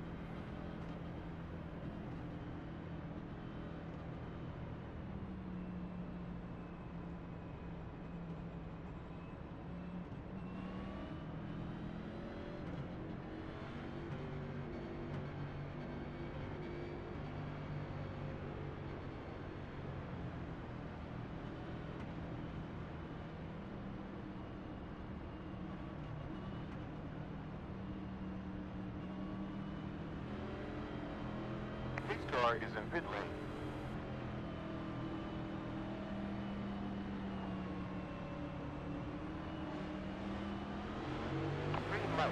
NASCAR is in pit lane. Green light.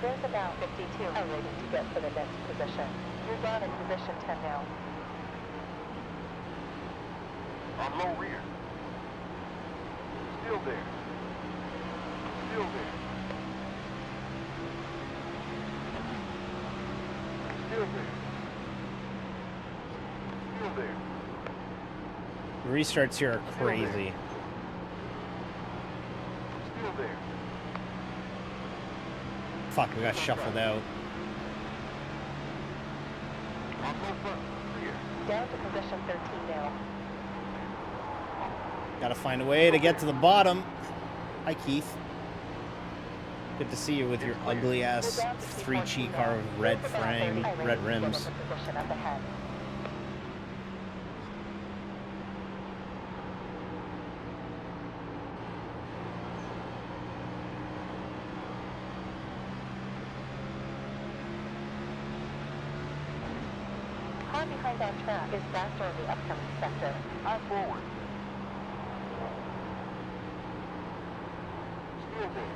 There's about 52 are waiting to get for the next position. You're down in position 10 now. On low rear. Still there. Still there. Still there. Still there. Restarts here are crazy. Still there. Fuck, we got shuffled out. On low front. Clear. Down to position 13 now. Gotta find a way to get to the bottom. Hi, Keith. Good to see you with your ugly ass 3G car with red frame, red rims. Position up ahead. Car behind on track is faster in the upcoming sector. High forward. Still there.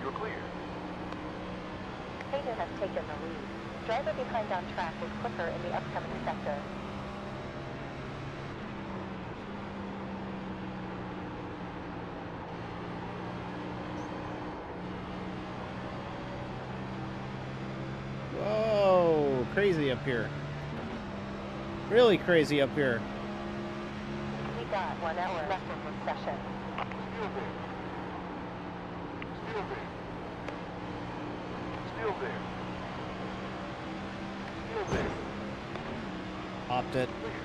You're clear. Hayden has taken the lead. Driver behind on track is quicker in the upcoming sector. Whoa, crazy up here. Really crazy up here. We got 1 hour left in this session. Still there. Still there. Still there. Still there. Popped it. Clear.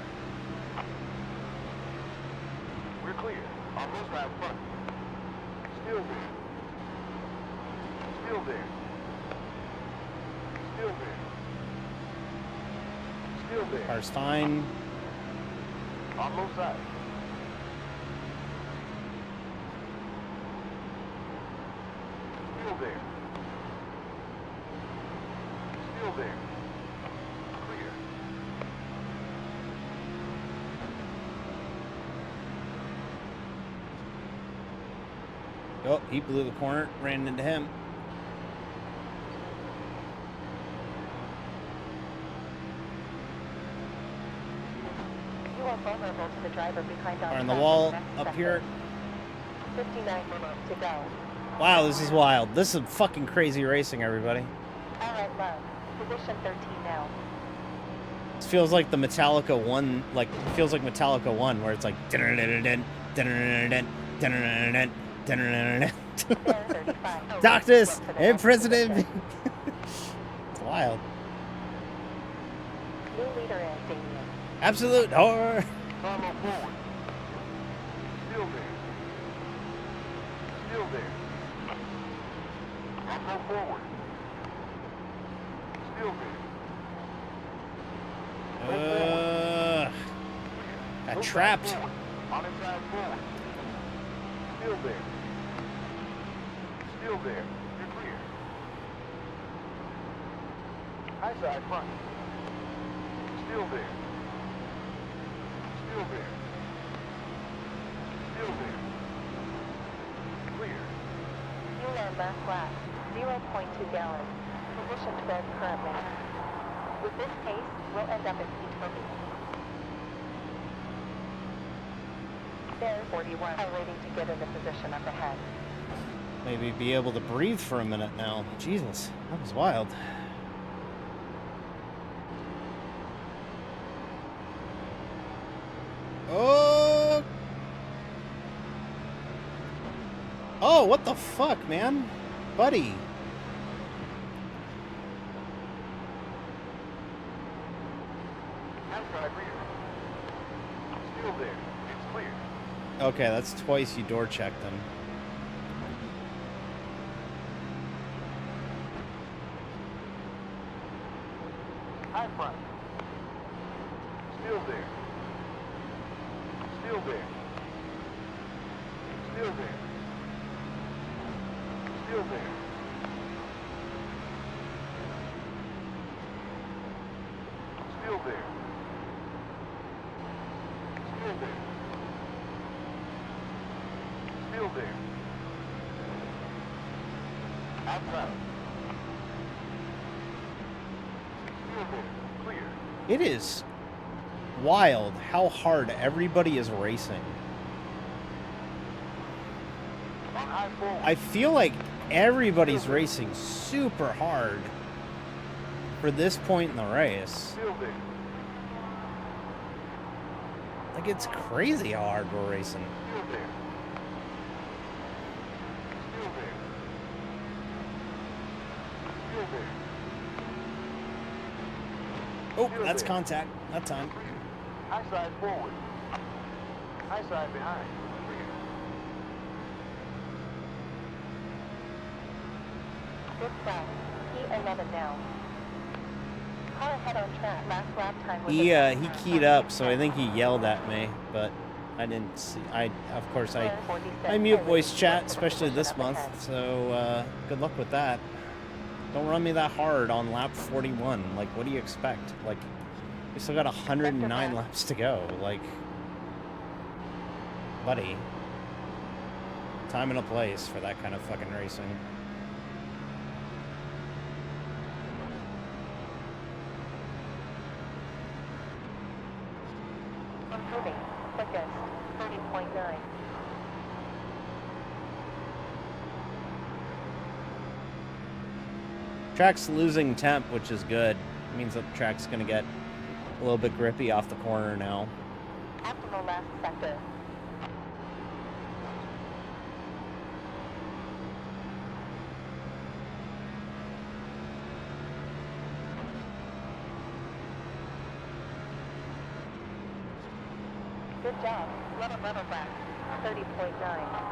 We're clear. On this side front. Still there. Still there. Still there. Still there. Car's fine. On low side. Still there. Still there. Clear. Oh, he blew the corner, ran into him. You are vulnerable to the driver behind on Are on the track wall in the next up sector. here. 59 minutes to go. Wow, this is wild. This is fucking crazy racing, everybody. Alright, love. Position 13 now. This feels like the Metallica 1, like, feels like Metallica 1, where it's like... There, 35. Doctors Get to the and next President. position. It's wild. New leader in Damien. Absolute horror. Follow forward. Still there. Still there. On low forward. Still there. Got Low side trapped. forward. On inside forward. Still there. Still there. You're clear. High side front. Still there. Still there. Still there. Clear. Fuel on last lap. 0.2 gallons. Position 12 currently. With this pace, we'll end up in P20. There, 41 are waiting to get into position up ahead. Maybe be able to breathe for a minute now. Jesus, that was wild. Oh! Oh, what the fuck, man? Buddy. Outside rear. Still there. It's clear. Okay, that's twice you door checked them. High front. Still there. Still there. Still there. Still there. there. Still there. Still there. Outside. Still there. Clear. It is wild how hard everybody is racing. On high forward. I feel like everybody's racing super hard for this point in the race. Still there. Like, it's crazy how hard we're racing. Still there. Still there. Still there. Oh, that's contact. That time. High side forward. High side behind. Good stop. P11 now. Car ahead on track. Last lap time was He keyed up, so I think he yelled at me, but I didn't see. Of course, I mute voice chat, especially this month, so good luck with that. Don't run me that hard on lap 41. Like, what do you expect? Like, we still got 109 laps to go. Like, buddy. Time and a place for that kind of fucking racing. improving. Quickest. 30.9. Track's losing temp, which is good. It means that the track's gonna get a little bit grippy off the corner now. Optimal last sector. Good job. Level back. 30.9.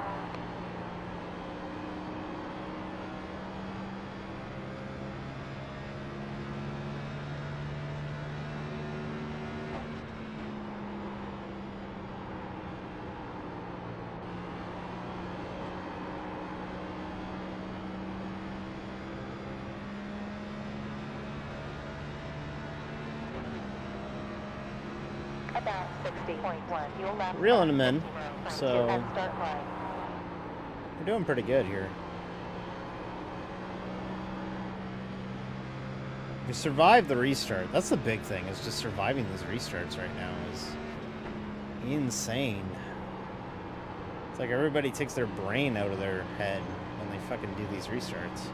About 60.1. Fuel lap. Reeling them in, so At start line. we're doing pretty good here. We survived the restart. That's the big thing, is just surviving these restarts right now is insane. It's like everybody takes their brain out of their head when they fucking do these restarts.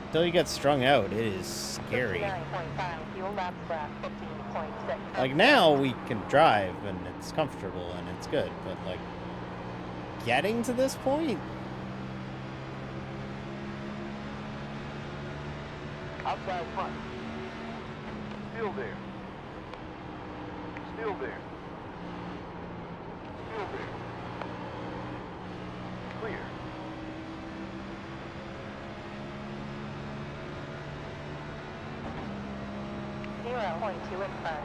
Until you get strung out, it is scary. 59.5. Fuel lap lap. 15.6. Like, now we can drive and it's comfortable and it's good, but like getting to this point, Outside front. Still there. Still there. Still there. Clear. Zero point 2 in front.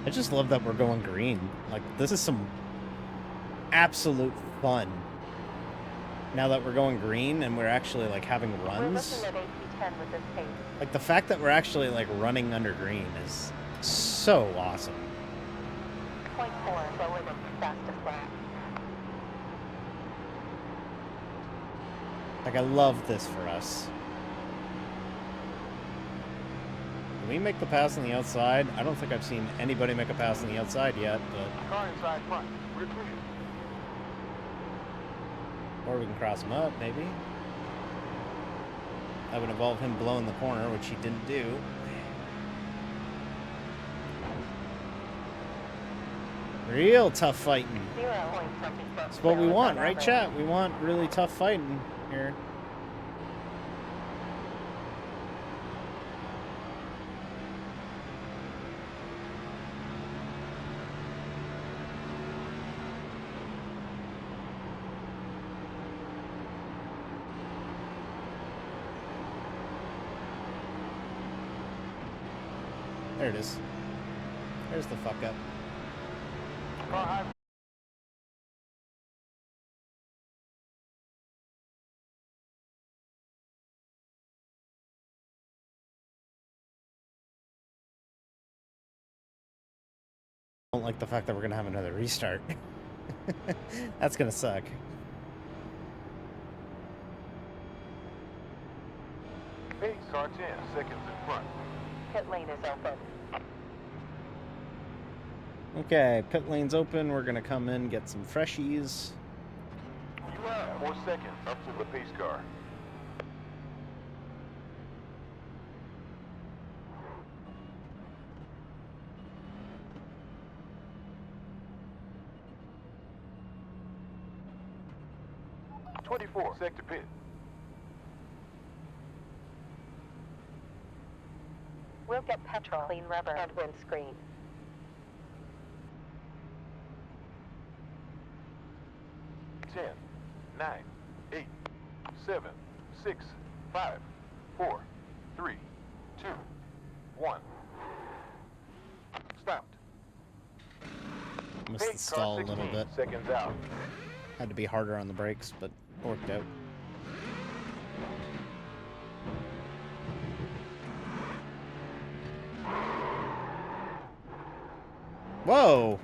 I just love that we're going green. Like, this is some absolute fun. Now that we're going green and we're actually like having We're runs. looking at AP10 with this pace. Like, the fact that we're actually like running under green is so awesome. 0.4 lower than fastest lap. Like, I love this for us. Can we make the pass on the outside? I don't think I've seen anybody make a pass on the outside yet, but Car inside front. We're clear. or we can cross him up, maybe. That would involve him blowing the corner, which he didn't do. Real tough fighting. 0.76. That's what we want, right, chat? We want really tough fighting here. There it is. There's the fuck up. Car high. I don't like the fact that we're gonna have another restart. That's gonna suck. Pace car 10 seconds in front. Pit lane is open. Okay, pit lane's open. We're gonna come in, get some freshies. You have 4 seconds up to the pace car. Sector pit. We'll get petrol, clean rubber, and windscreen. 10, 9, 8, 7, 6, 5, 4, 3, 2, 1. Stopped. Missed the Pace car stall a 16 little bit. seconds out. Had to be harder on the brakes, but worked out. Whoa!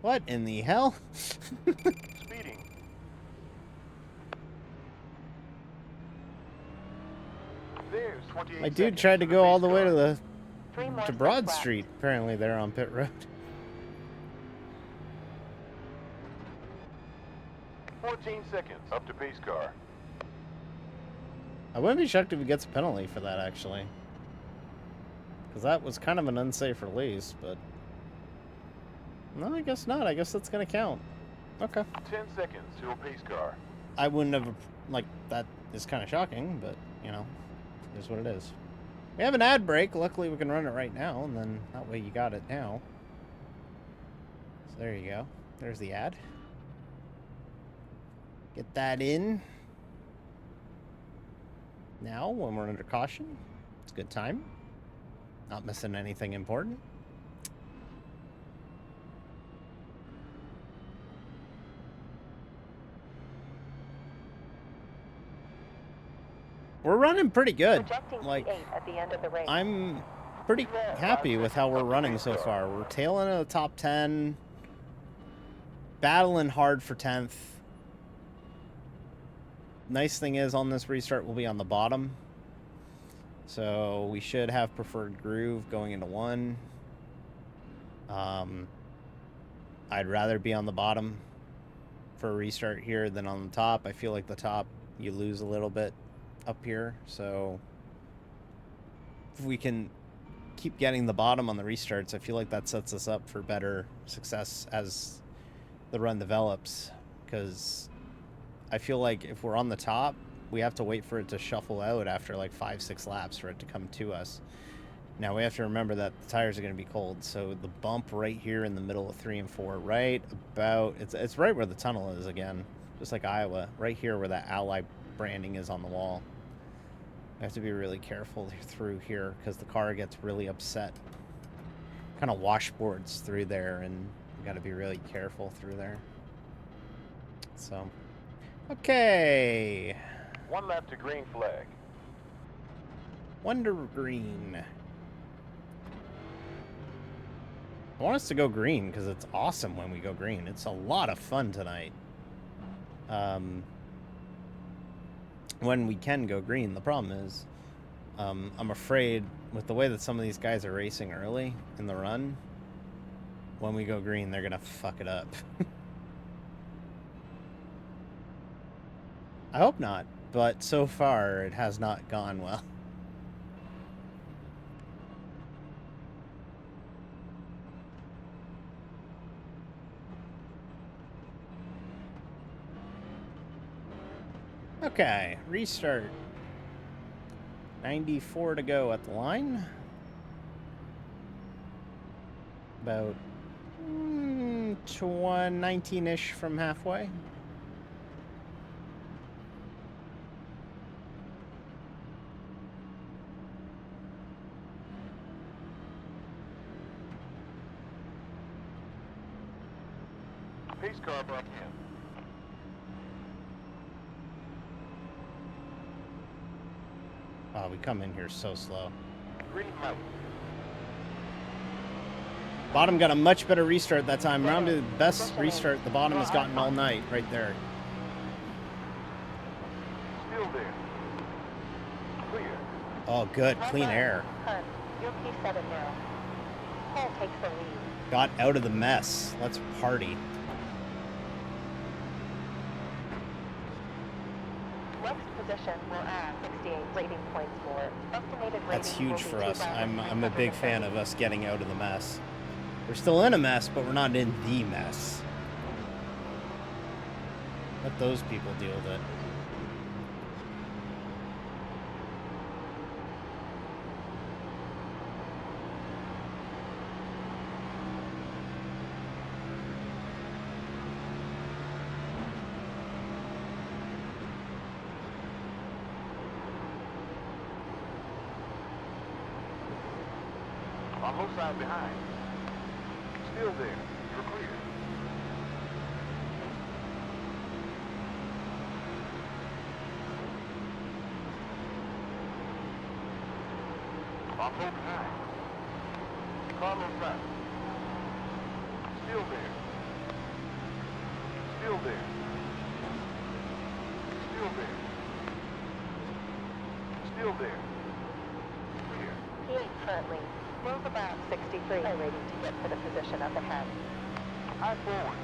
What in the hell? Speeding. There's 28 My dude seconds tried to the go all pace the way car. to the 3 more to stints Broad left. Street. Apparently, they're on pit road. 14 seconds up to pace car. I wouldn't be shocked if he gets a penalty for that, actually. Because that was kind of an unsafe release, but... No, I guess not. I guess that's going to count. Okay. 10 seconds to a pace car. I wouldn't have... Like, that is kind of shocking, but, you know, it is what it is. We have an ad break. Luckily, we can run it right now, and then that way you got it now. So there you go. There's the ad. Get that in. Now, when we're under caution, it's a good time. Not missing anything important. We're running pretty good. Projecting Like, P8 at the end of the race. I'm pretty happy with how we're running so far. We're tailing in the top 10. Battling hard for 10th. Nice thing is, on this restart, we'll be on the bottom. So we should have preferred groove going into 1. I'd rather be on the bottom for a restart here than on the top. I feel like the top, you lose a little bit up here. So if we can keep getting the bottom on the restarts, I feel like that sets us up for better success as the run develops. Because I feel like if we're on the top, we have to wait for it to shuffle out after like 5-6 laps for it to come to us. Now we have to remember that the tires are going to be cold, so the bump right here in the middle of 3 and 4, right about, it's right where the tunnel is again, just like Iowa, right here where that Ally branding is on the wall. We have to be really careful through here because the car gets really upset. Kind of washboards through there, and we got to be really careful through there. So, okay. 1 lap to green flag. Wonder Green. I want us to go green because it's awesome when we go green. It's a lot of fun tonight. When we can go green, the problem is I'm afraid with the way that some of these guys are racing early in the run, when we go green, they're going to fuck it up. I hope not, but so far it has not gone well. Okay, restart. 94 to go at the line. About 19-ish from halfway. Pace car bump in. Oh, we come in here so slow. Green light. Bottom got a much better restart that time. Rounded the best restart the bottom has gotten all night right there. Still there. Clear. Oh, good. Clean air. Hunt, your P7 now. Paul takes the lead. Got out of the mess. Let's party. Next position will add 68 rating points for estimated That's rating will huge be for us. I'm a big fan 2,330. of us getting out of the mess. We're still in a mess, but we're not in the mess. Let those people deal with it. On low side behind. Still there. You're clear. On low behind. Car low side. Still there. Still there. Still there. Still there. Clear. P8 currently. Move about 63 rating to get to the position up ahead. High forward.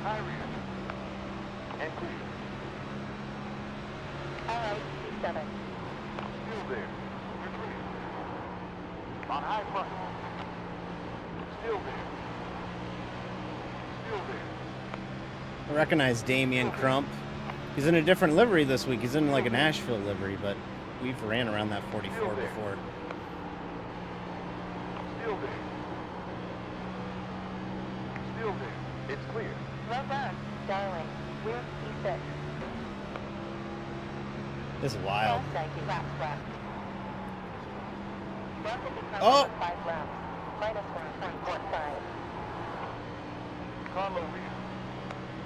High rear. And clear. Alright, P7. Still there. You're clear. On high front. Still there. Still there. I recognize Damian Crump. He's in a different livery this week. He's in like a Nashville livery, but we've ran around that 44 before. Still there. Still there. It's clear. Well done, darling. We're P6. This is wild. 90 laps left. Market becomes Oh! 5 laps. Minus 1.45. Carlo rear.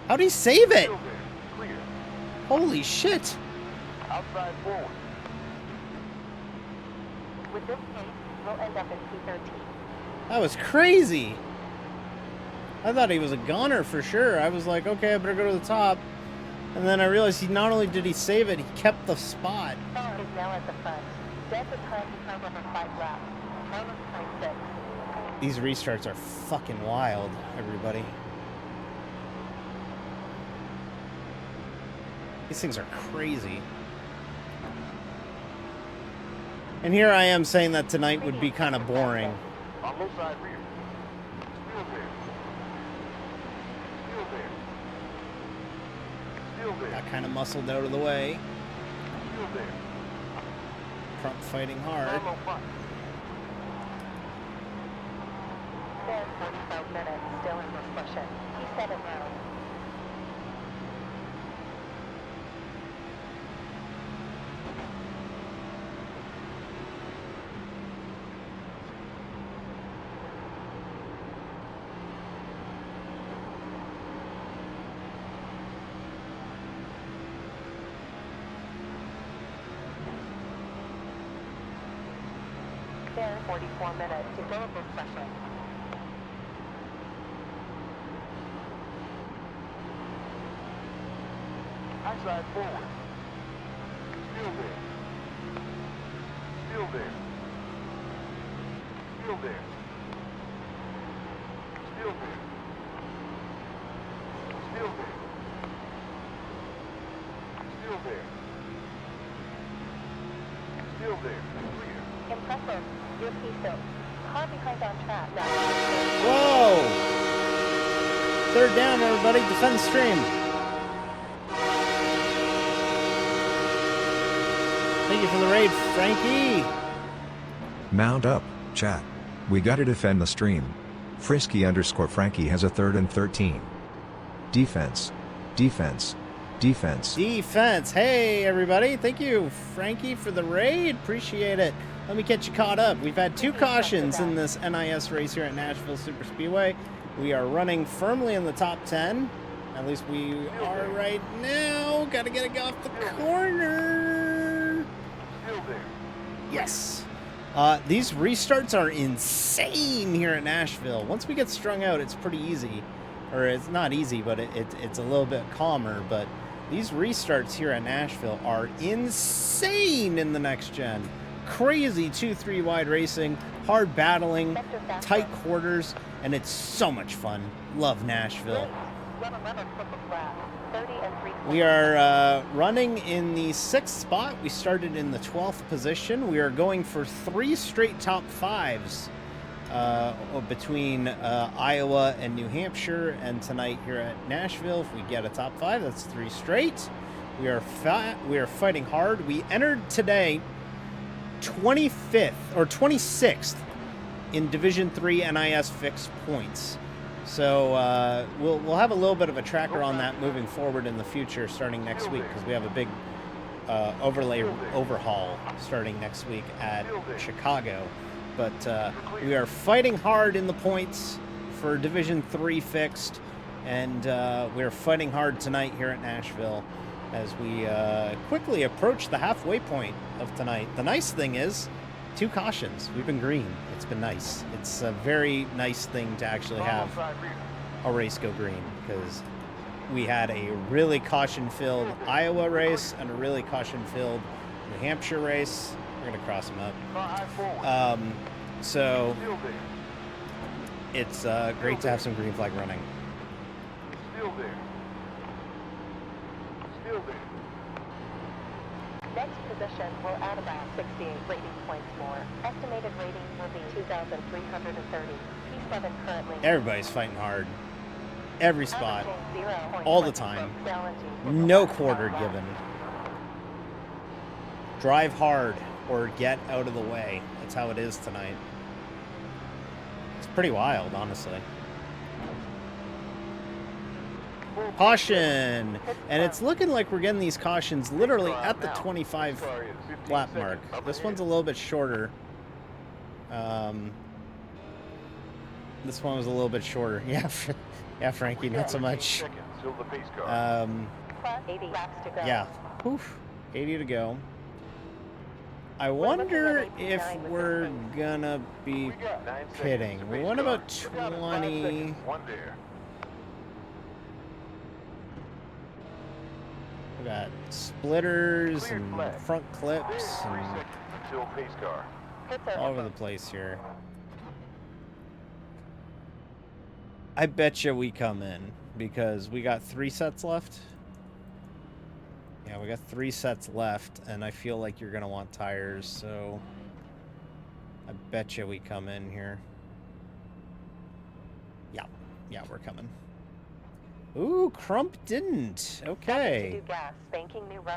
How'd he save it? Still there. Clear. Holy shit. Outside forward. With this pace, we'll end up in P13. That was crazy. I thought he was a goner for sure. I was like, okay, I better go to the top. And then I realized he not only did he save it, he kept the spot. Car is now at the front. Delta time becomes over 5 laps. Minus 0.6. These restarts are fucking wild, everybody. These things are crazy. And here I am saying that tonight would be kind of boring. On low side rear. Still there. Still there. Still there. Got kind of muscled out of the way. Still there. Crump fighting hard. Carlo front. Then 45 minutes still in this session. P7 now. Then 44 minutes to go in this session. High side forward. Still there. Still there. Still there. Still there. Still there. Still there. Still there. Clear. Impressive. Your P6. Car behind on track. Whoa! Third down, everybody. Defend the stream. Thank you for the raid, Frankie. Mount up, chat. We gotta defend the stream. Frisky_Frankie has a 3rd and 13. Defense. Defense. Defense. Defense. Hey, everybody. Thank you, Frankie, for the raid. Appreciate it. Let me get you caught up. We've had 2 cautions in this NIS race here at Nashville Super Speedway. We are running firmly in the top 10. At least we are right now. Gotta get it off the corner. Still there. Yes. These restarts are insane here at Nashville. Once we get strung out, it's pretty easy. Or it's not easy, but it's a little bit calmer. But these restarts here at Nashville are insane in the next gen. Crazy 2-3 wide racing, hard battling, tight quarters, and it's so much fun. Love Nashville. We are running in the 6th spot. We started in the 12th position. We are going for 3 straight top 5s between Iowa and New Hampshire, and tonight here at Nashville. If we get a top 5, that's 3 straight. We are fighting hard. We entered today 25th or 26th in Division 3 NIS fixed points. So we'll have a little bit of a tracker on that moving forward in the future, starting next week, because we have a big overhaul starting next week at Chicago. But we are fighting hard in the points for Division 3 fixed, and we're fighting hard tonight here at Nashville as we quickly approach the halfway point of tonight. The nice thing is, 2 cautions. We've been green. It's been nice. It's a very nice thing to actually have a race go green, because we had a really caution-filled Iowa race and a really caution-filled New Hampshire race. We're going to cross them up. So it's great to have some green flag running. Still there. Still there. Next position will add about 68 rating points more. Estimated rating will be 2,330. P7 currently. Everybody's fighting hard. Every spot. All the time. No quarter given. Drive hard or get out of the way. That's how it is tonight. It's pretty wild, honestly. Caution! And it's looking like we're getting these cautions literally at the 25 lap mark. This one's a little bit shorter. This one was a little bit shorter. Yeah, Frankie, not so much. Yeah. Oof. 80 to go. I wonder if we're gonna be pitting. What about 20? We got splitters and front clips and all over the place here. I bet you we come in, because we got 3 sets left. Yeah, we got 3 sets left, and I feel like you're gonna want tires, so I bet you we come in here. Yeah, we're coming. Ooh, Crump didn't. Okay.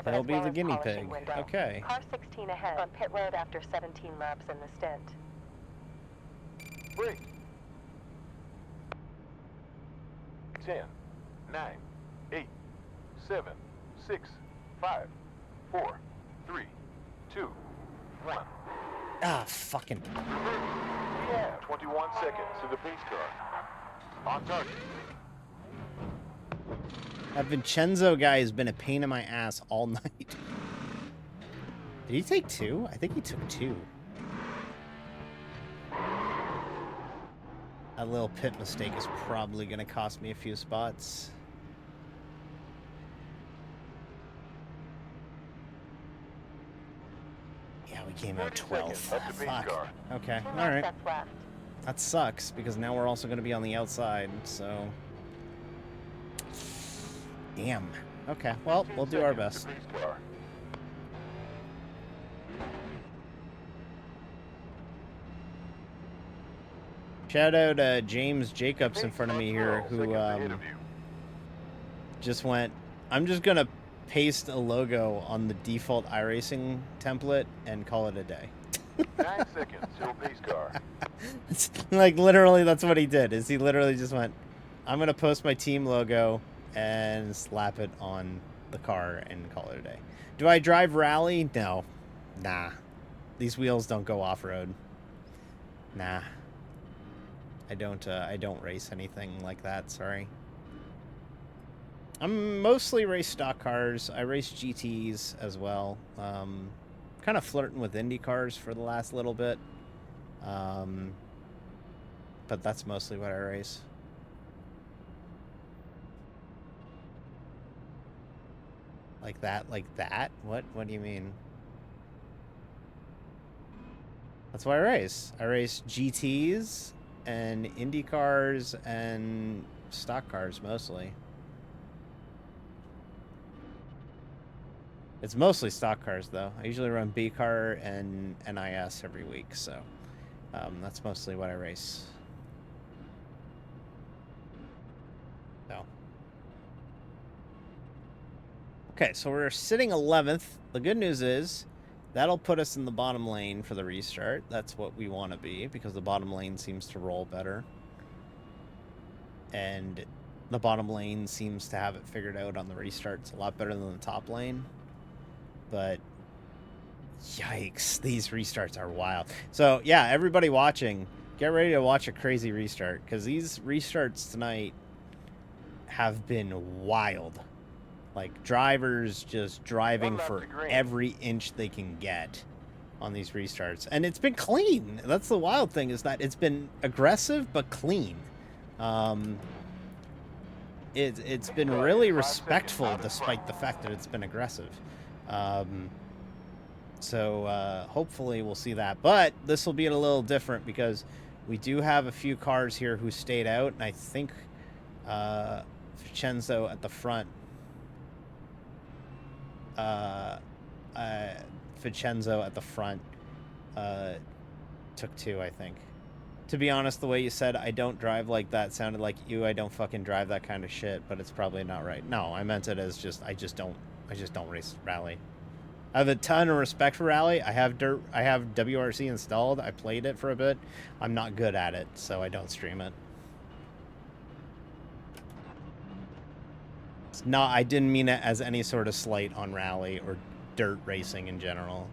That'll be the guinea pig. Okay. Car 16 ahead on pit road after 17 laps in the stint. Break. 10, 9, 8, 7, 6, 5, 4, 3, 2, 1. Ah, fucking. Yeah, 21 seconds to the pace car. On target. That Vincenzo guy has been a pain in my ass all night. Did he take 2? I think he took 2. That little pit mistake is probably going to cost me a few spots. Yeah, we came out 12th. Fuck. Okay, alright. That sucks, because now we're also going to be on the outside, so... Damn. Okay, well, we'll do our best. Shout out James Jacobs in front of me here, who just went, I'm just going to paste a logo on the default iRacing template and call it a day. 9 seconds till pace car. It's like, literally, that's what he did, is he literally just went, I'm going to post my team logo and slap it on the car and call it a day. Do I drive rally? No. Nah. These wheels don't go off-road. Nah. I don't race anything like that, sorry. I'm mostly race stock cars. I race GTs as well. Kind of flirting with Indy cars for the last little bit. But that's mostly what I race. Like that? Like that? What do you mean? That's what I race. I race GTs and Indy cars and stock cars mostly. It's mostly stock cars though. I usually run B car and NIS every week, so that's mostly what I race. So. Okay, so we're sitting 11th. The good news is that'll put us in the bottom lane for the restart. That's what we want to be because the bottom lane seems to roll better. And the bottom lane seems to have it figured out on the restart. It's a lot better than the top lane. But yikes, these restarts are wild. So yeah, everybody watching, get ready to watch a crazy restart because these restarts tonight have been wild. Like drivers just driving for every inch they can get on these restarts. And it's been clean. That's the wild thing, is that it's been aggressive but clean. It's been really respectful despite the fact that it's been aggressive. So hopefully we'll see that. But this will be a little different because we do have a few cars here who stayed out. And I think Vincenzo at the front. Vincenzo at the front took 2, I think. To be honest, the way you said I don't drive like that sounded like I don't fucking drive that kind of shit, but it's probably not right. No, I meant it as just I just don't race rally. I have a ton of respect for rally. I have WRC installed. I played it for a bit. I'm not good at it, so I don't stream it. It's not, I didn't mean it as any sort of slight on rally or dirt racing in general.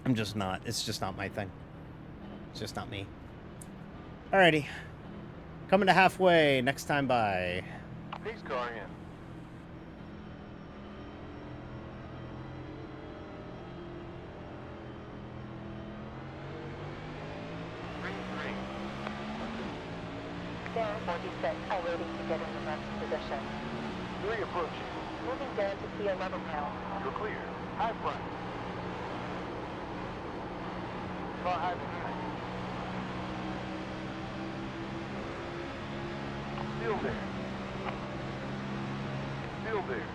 I'm just not. It's just not my thing. It's just not me. Alrighty. Coming to halfway. Next time by. Pace car in. Down 46, awaiting to get in the next position. 3 approaching. Moving down to P11 now. You're clear. High front. Car high behind. Still there. Still there.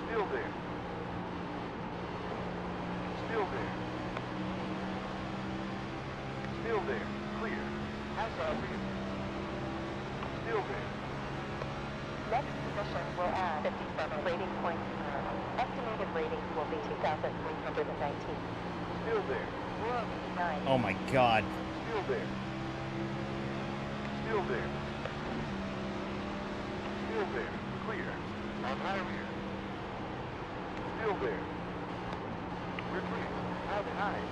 Still there. Still there. Still there. Clear. Outside rear. Still there. Next position will add 57 rating points. Estimated rating will be 2,319. Still there. We're on 59. Oh my god. Still there. Still there. Still there. Clear. On high rear. Still there. We're clear. High behind.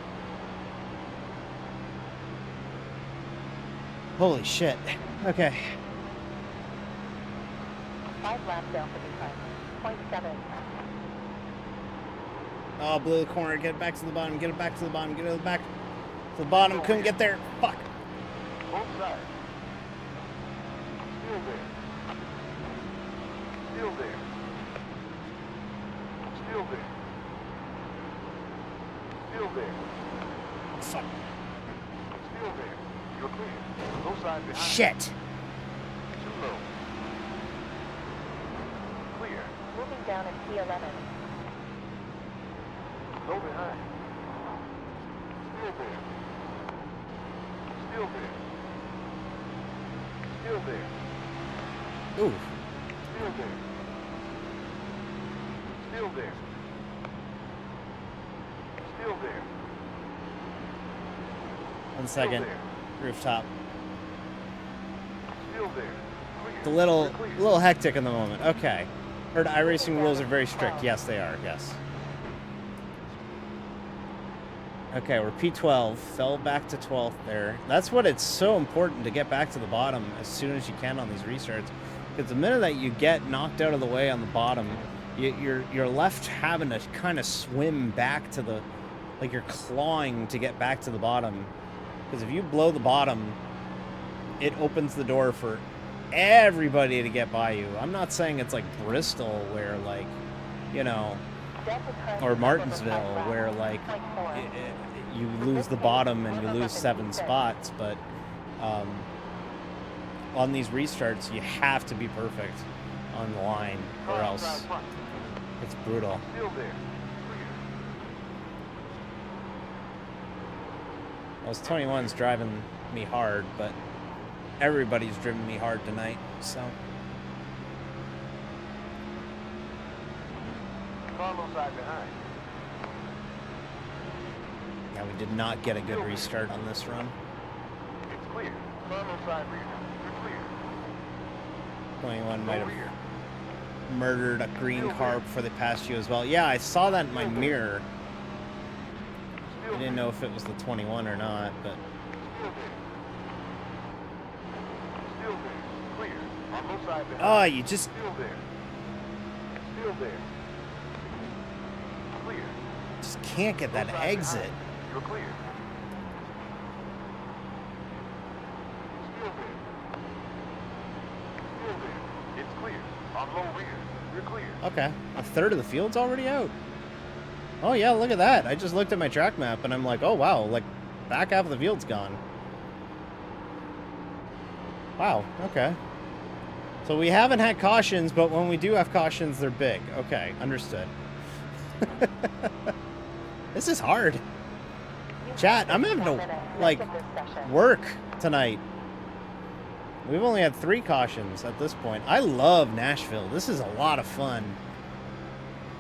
Holy shit. Okay. 5 laps down for behind. 0.7. Oh, blew the corner. Get it back to the bottom. Get it back to the bottom. Get it back to the bottom. Couldn't get there. Fuck. Both sides. Still there. Still there. Still there. Still there. Fuck. Still there. You're clear. Both sides behind. Shit. Too low. Clear. Moving down at P11. Low behind. Still there. Still there. Still there. Ooh. Still there. Still there. Still there. 1 second. there. Rooftop. Still there. Clear. It's a Clear. little hectic in the moment. Okay. Heard iRacing rules are very strict. Yes, they are. Yes. Okay, we're P12. Fell back to 12th there. That's what it's so important to get back to the bottom as soon as you can on these restarts. Because the minute that you get knocked out of the way on the bottom, you're left having to kind of swim back to the... Like you're clawing to get back to the bottom. Because if you blow the bottom, it opens the door for everybody to get by you. I'm not saying it's like Bristol where like, you know, or Martinsville where like you lose the bottom and you lose 7 spots, but on these restarts you have to be perfect on the line or else it's brutal. Those 21's driving me hard, but everybody's driven me hard tonight, so. Yeah, we did not get a good restart on this run. It's clear. Carlo side rear. You're clear. 21 might have murdered a green car before they passed you as well. Yeah, I saw that in my mirror. I didn't know if it was the 21 or not, but... Still there. Clear. On both sides behind. Oh, you just... Still there. Still there. Clear. just can't get that exit. You're clear. Still there. Still there. It's clear. On low rear. You're clear. Okay, a third of the field's already out. Oh yeah, look at that. I just looked at my track map and I'm like, oh wow, like back half of the field's gone. Wow, okay. So we haven't had cautions, but when we do have cautions, they're big. Okay, understood. This is hard. Chat, I'm having to, like, work tonight. We've only had 3 cautions at this point. I love Nashville. This is a lot of fun.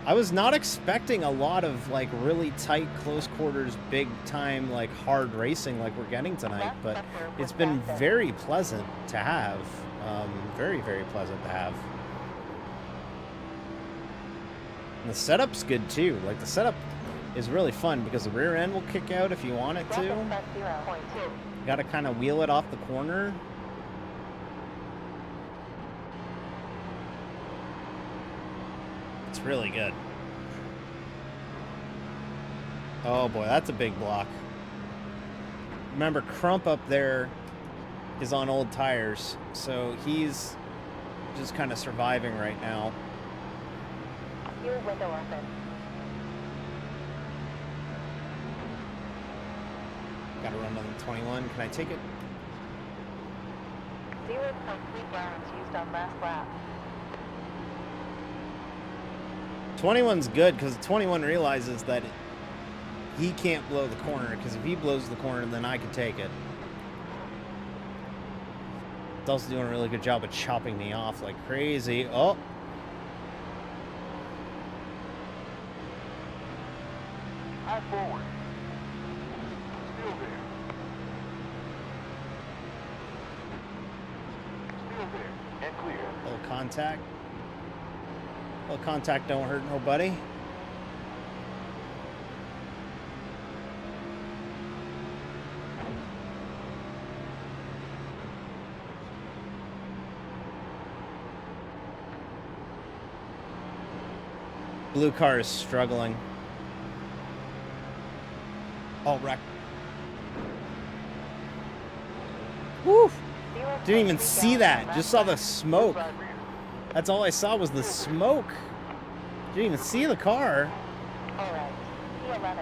I was not expecting a lot of, like, really tight, close quarters, big time, like, hard racing like we're getting tonight, but it's been very pleasant to have. Very, very pleasant to have. And the setup's good, too. Like, the setup is really fun because the rear end will kick out if you want it to. You gotta kind of wheel it off the corner. It's really good. Oh boy, that's a big block. Remember, Crump up there is on old tires, so he's just kind of surviving right now. Your window open. Gotta run on the 21. Can I take it? 0.3 gallons used on last lap. 21's good because 21 realizes that he can't blow the corner, because if he blows the corner, then I can take it. It's also doing a really good job of chopping me off like crazy. Oh! High forward. Still there. Still there. And clear. Little contact. Little contact don't hurt nobody. Blue car is struggling. Oh, wreck. Woo! Didn't even see that. Just saw the smoke. That's all I saw was the smoke. Didn't even see the car. All right. P11.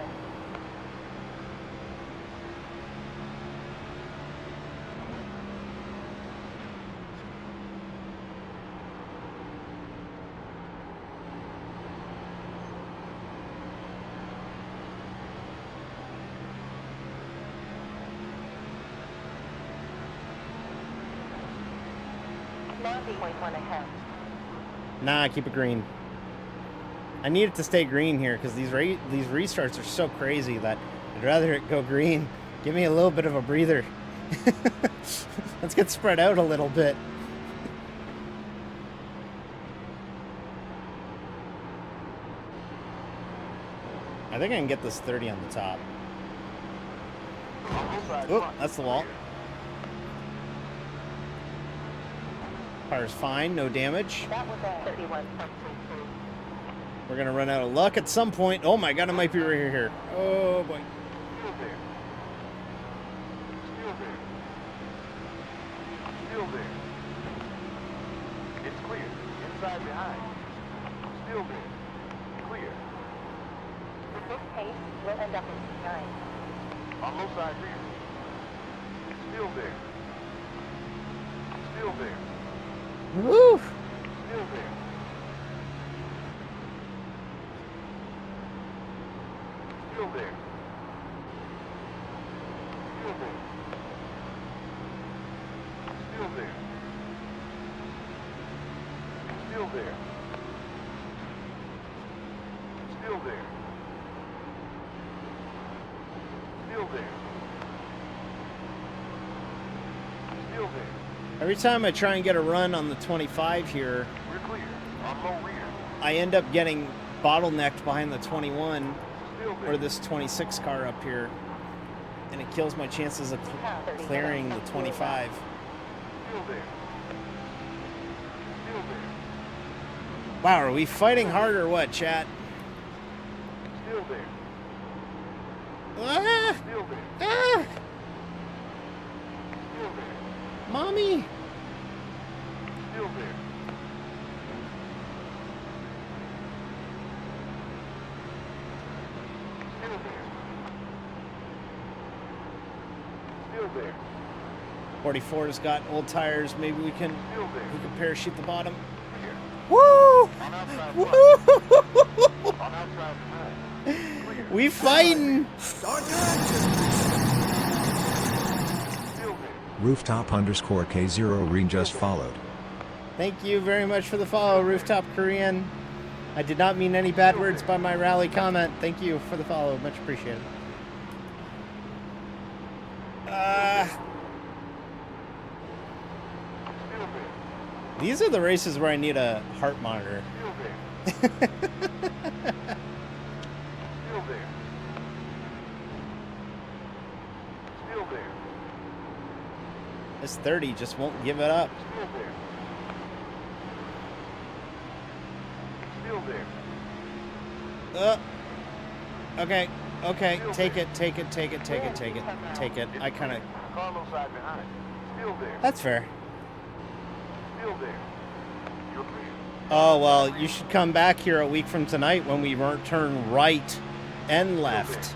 Ahead. Nah, keep it green. I need it to stay green here because these restarts are so crazy that I'd rather it go green. Give me a little bit of a breather. Let's get spread out a little bit. I think I can get this 30 on the top. side Oh, front. that's the wall. Car's fine, no damage. That was a 31.33. We're gonna run out of luck at some point. Oh my god, it might be right here. Oh boy. Still there. Still there. Still there. It's clear. Inside behind. Still there. Clear. With this pace, we'll end up in P9. On low side rear. Still there. Still there. Woo! Still there. Still there. Still there. Still there. Still there. Still there. Still there. Still there. Every time I try and get a run on the 25 here, We're clear. On low rear. I end up getting bottlenecked behind the 21 Still there. or this 26 car up here, and it kills my chances of clearing the 25. Still there. Still there. Wow, are we fighting hard or what, chat? Still there. Ah! Still there. Ah! Still there. Mommy! Still there. Still there. Still there. 44's got old tires. Maybe we can Still there. parachute the bottom. Clear. Woo! On outside Woo! front. On outside behind. Clear. We fighting! Still there. Rooftop_K0 Reen just followed. Thank you very much for the follow, Rooftop Korean. I did not mean any bad words by my rally comment. Thank you for the follow. Much appreciated. Still there. These are the races where I need a heart monitor. Still there. Still there. Still there. This 30 just won't give it up. Still there. Still there. Okay, okay, take it. I kind of... Carlo side behind. Still there. That's fair. Still there. You're clear. Oh, well, you should come back here a week from tonight when we turn right and left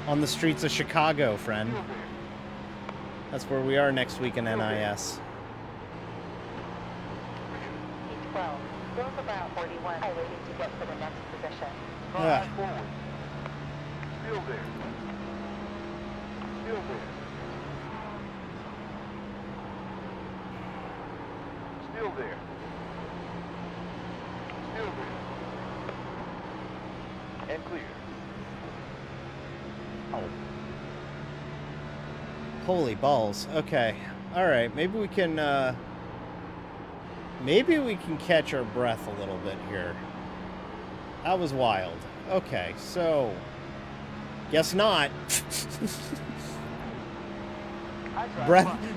on the streets of Chicago, friend. Still there. That's where we are next week in NIS. P12. Goes about 41. I waiting to get to the next position. Car Yeah. forward. Still there. Still there. Still there. Still there. And clear. Oh. Holy balls. Okay. All right. Maybe we can catch our breath a little bit here. That was wild. Okay. So, guess not.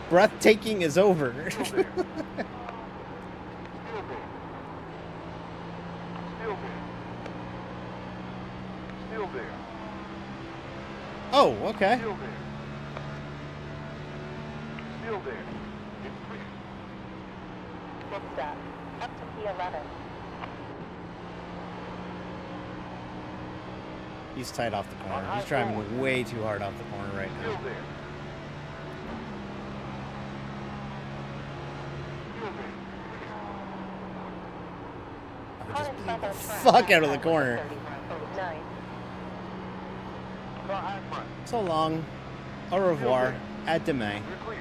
Breathtaking is over. Still there. Still there. Still there. Still there. Oh, okay. Still there. Still there. It's clear. Good stuff. Up to P11. He's tight off the corner. He's driving way too hard off the corner right Still now. there. Still there. Just blew the fuck out of the corner. 31.9. Car high front. So long. Au revoir. At demain. We're clear.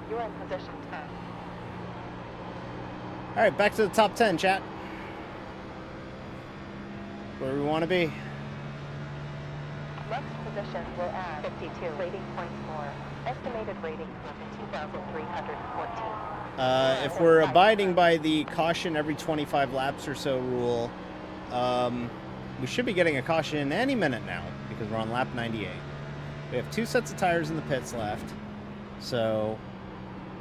You're in position 10. All right, back to the top 10, chat. Where we want to be. Next position will add 52 rating points more. Estimated rating will be 2,314. If we're abiding by the caution every 25 laps or so rule, we should be getting a caution any minute now because we're on lap 98. We have 2 sets of tires in the pits left, so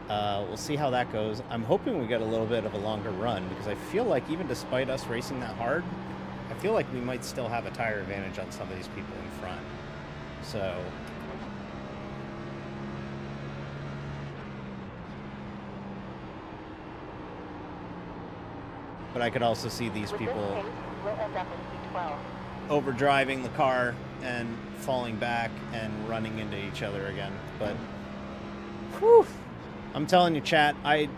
we'll see how that goes. I'm hoping we get a little bit of a longer run because I feel like even despite us racing that hard, I feel like we might still have a tire advantage on some of these people in front. So but I could also see these people overdriving the car and falling back and running into each other again. But whew, I'm telling you, chat, I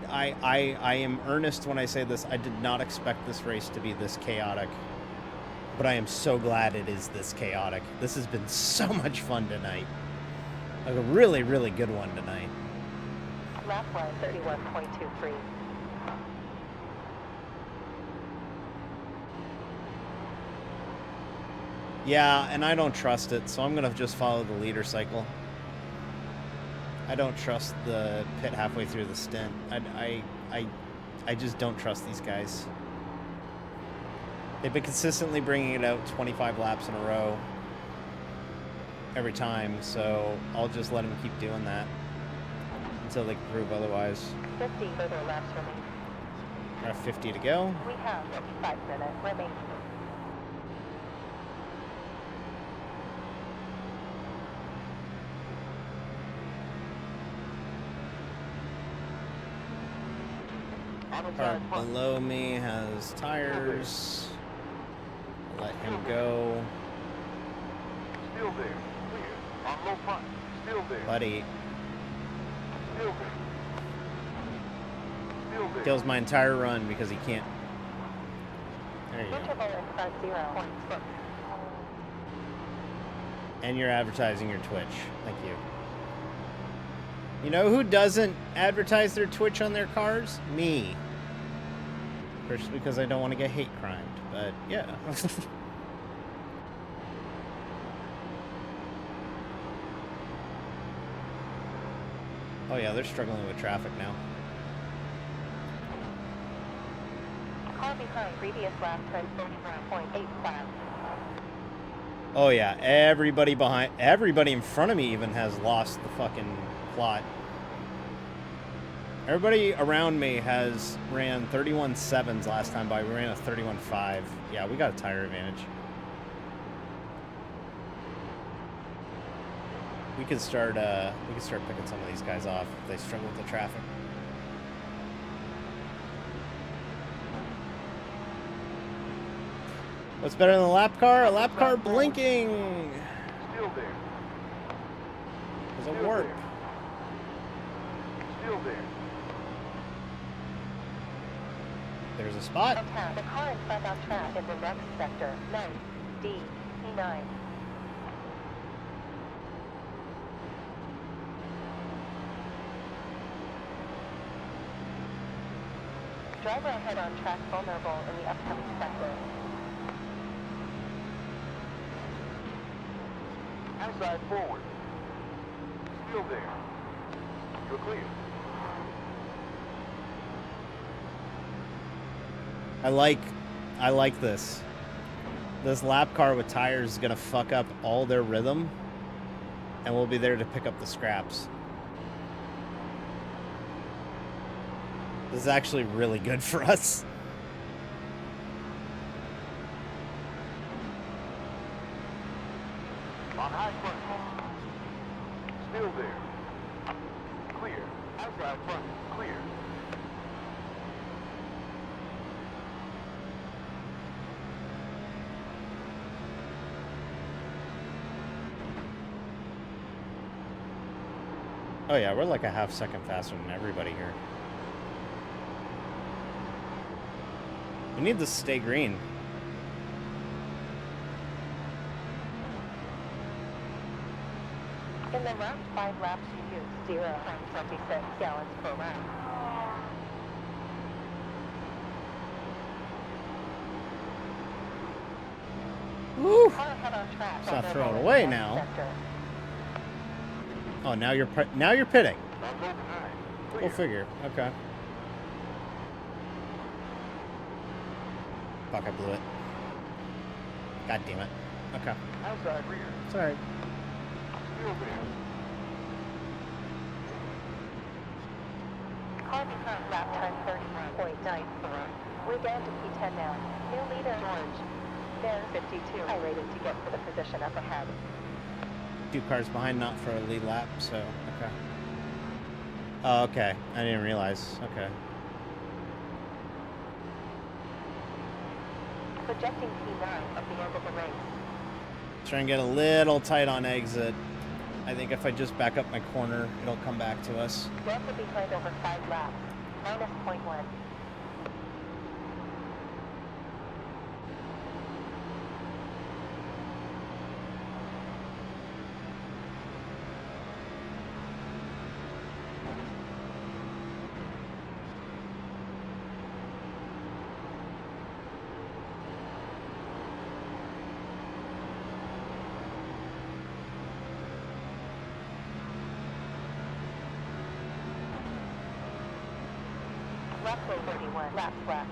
am earnest when I say this. I did not expect this race to be this chaotic, but I am so glad it is this chaotic. This has been so much fun tonight. Like a really, really good one tonight. Lap 131.23. Yeah, and I don't trust it, so I'm going to just follow the leader cycle. I don't trust the pit halfway through the stint. I just don't trust these guys. They've been consistently bringing it out 25 laps in a row every time, so I'll just let them keep doing that until they can prove otherwise. 50 further laps remaining. We have 50 to go. We have 5 minutes remaining. Car below me has tires. Let him go. Still there. Clear. On low front. Still there. Buddy. Still there. Still there. Kills my entire run because he can't. There you go. Interval in front 0.6. And you're advertising your Twitch. Thank you. You know who doesn't advertise their Twitch on their cars? Me. First, because I don't want to get hate crimed, but yeah. Oh yeah, they're struggling with traffic now. Car behind previous lap time 31.85. Oh yeah, everybody in front of me even has lost the fucking plot. Everybody around me has ran 31.7s last time by. We ran a 31.5. Yeah, we got a tire advantage. We could start picking some of these guys off if they struggle with the traffic. What's better than a lap car? A lap car blinking. Still there. There's a warp. Still there. There's a spot. Attack. The car in front on track in the next sector. 9D. P9. Driver ahead on track vulnerable in the upcoming sector. Outside forward. Still there. You're clear. I like this. This lap car with tires is gonna fuck up all their rhythm, and we'll be there to pick up the scraps. This is actually really good for us. On high front. Still there. Clear. Outside front. Clear. Oh yeah, we're like a half second faster than everybody here. We need to stay green. In the last 5 laps, you used 0.26 gallons per lap. Woo! Car ahead on track. It's not thrown away now. Sector. Oh, now you're pitting. On low behind. Clear. We'll figure. Okay. Fuck, I blew it. God damn it. Okay. Outside rear. It's alright. Still there. Car behind, lap time 30.94. We're down to P10 now. New leader, George. There's 52. iRacing to get for the position up ahead. 2 cars behind, not for a lead lap, so, okay. Oh, okay. I didn't realize. Okay. Projecting P9 of the end of the race. Try and get a little tight on exit. I think if I just back up my corner, it'll come back to us. Delta behind over 5 laps. Minus 0.1. Roughly 31 laps left.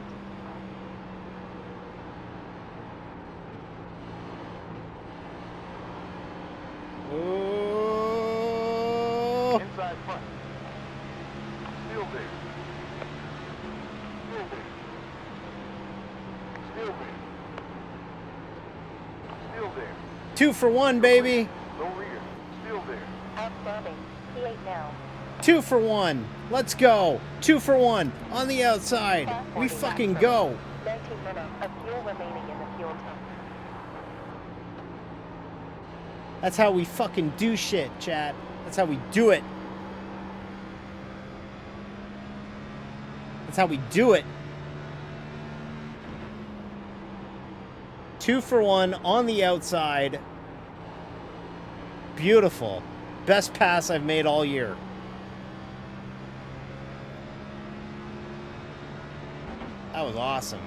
Ooh. Inside front. Still there. Still there. Still there. Still there. 2 for 1, baby. No rear. Still there. Outstanding. P8 now. 2 for 1. Let's go. 2 for 1 on the outside. We fucking go. 19 minutes of fuel remaining in the fuel tank. That's how we fucking do shit, chat. That's how we do it. That's how we do it. 2 for 1 on the outside. Beautiful. Best pass I've made all year. That was awesome.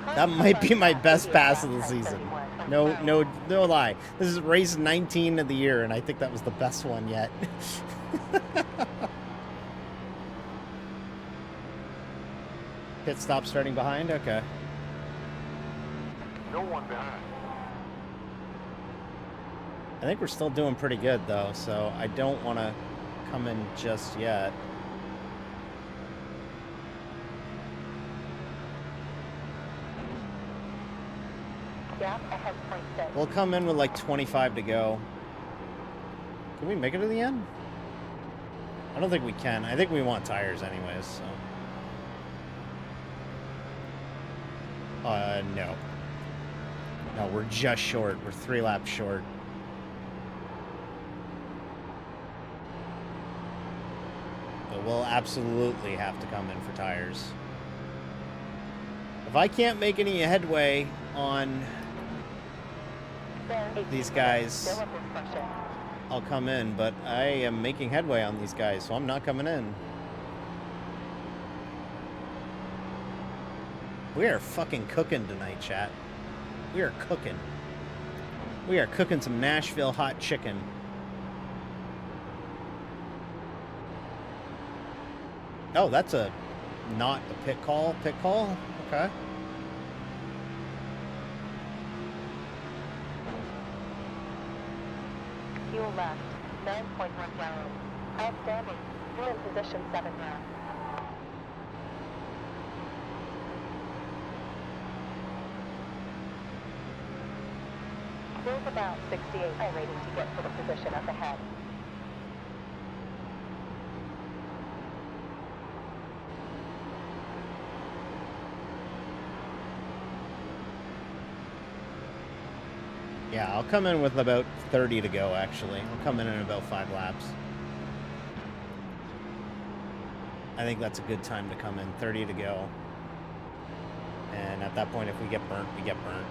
That might be my best pass of the season. No lie. This is race 19 of the year, and I think that was the best one yet. Pit stop starting behind? Okay. No one behind. I think we're still doing pretty good, though, so I don't want to come in just yet. Gap ahead 0.6. We'll come in with like 25 to go. Can we make it to the end? I don't think we can. I think we want tires anyways, so. No. No, we're just short. We're 3 laps short. But we'll absolutely have to come in for tires. If I can't make any headway on these guys, I'll come in, but I am making headway on these guys, so I'm not coming in. We are fucking cooking tonight, chat. We are cooking. We are cooking some Nashville hot chicken. Oh, that's not a pit call. Pit call? Okay. Fuel left. 9.1 gallons. Outstanding. You're in position 7 now. There's about 68 rating to get for the position up ahead. Yeah, I'll come in with about 30 to go, actually. I'll come in about 5 laps. I think that's a good time to come in. 30 to go. And at that point, if we get burnt, we get burnt.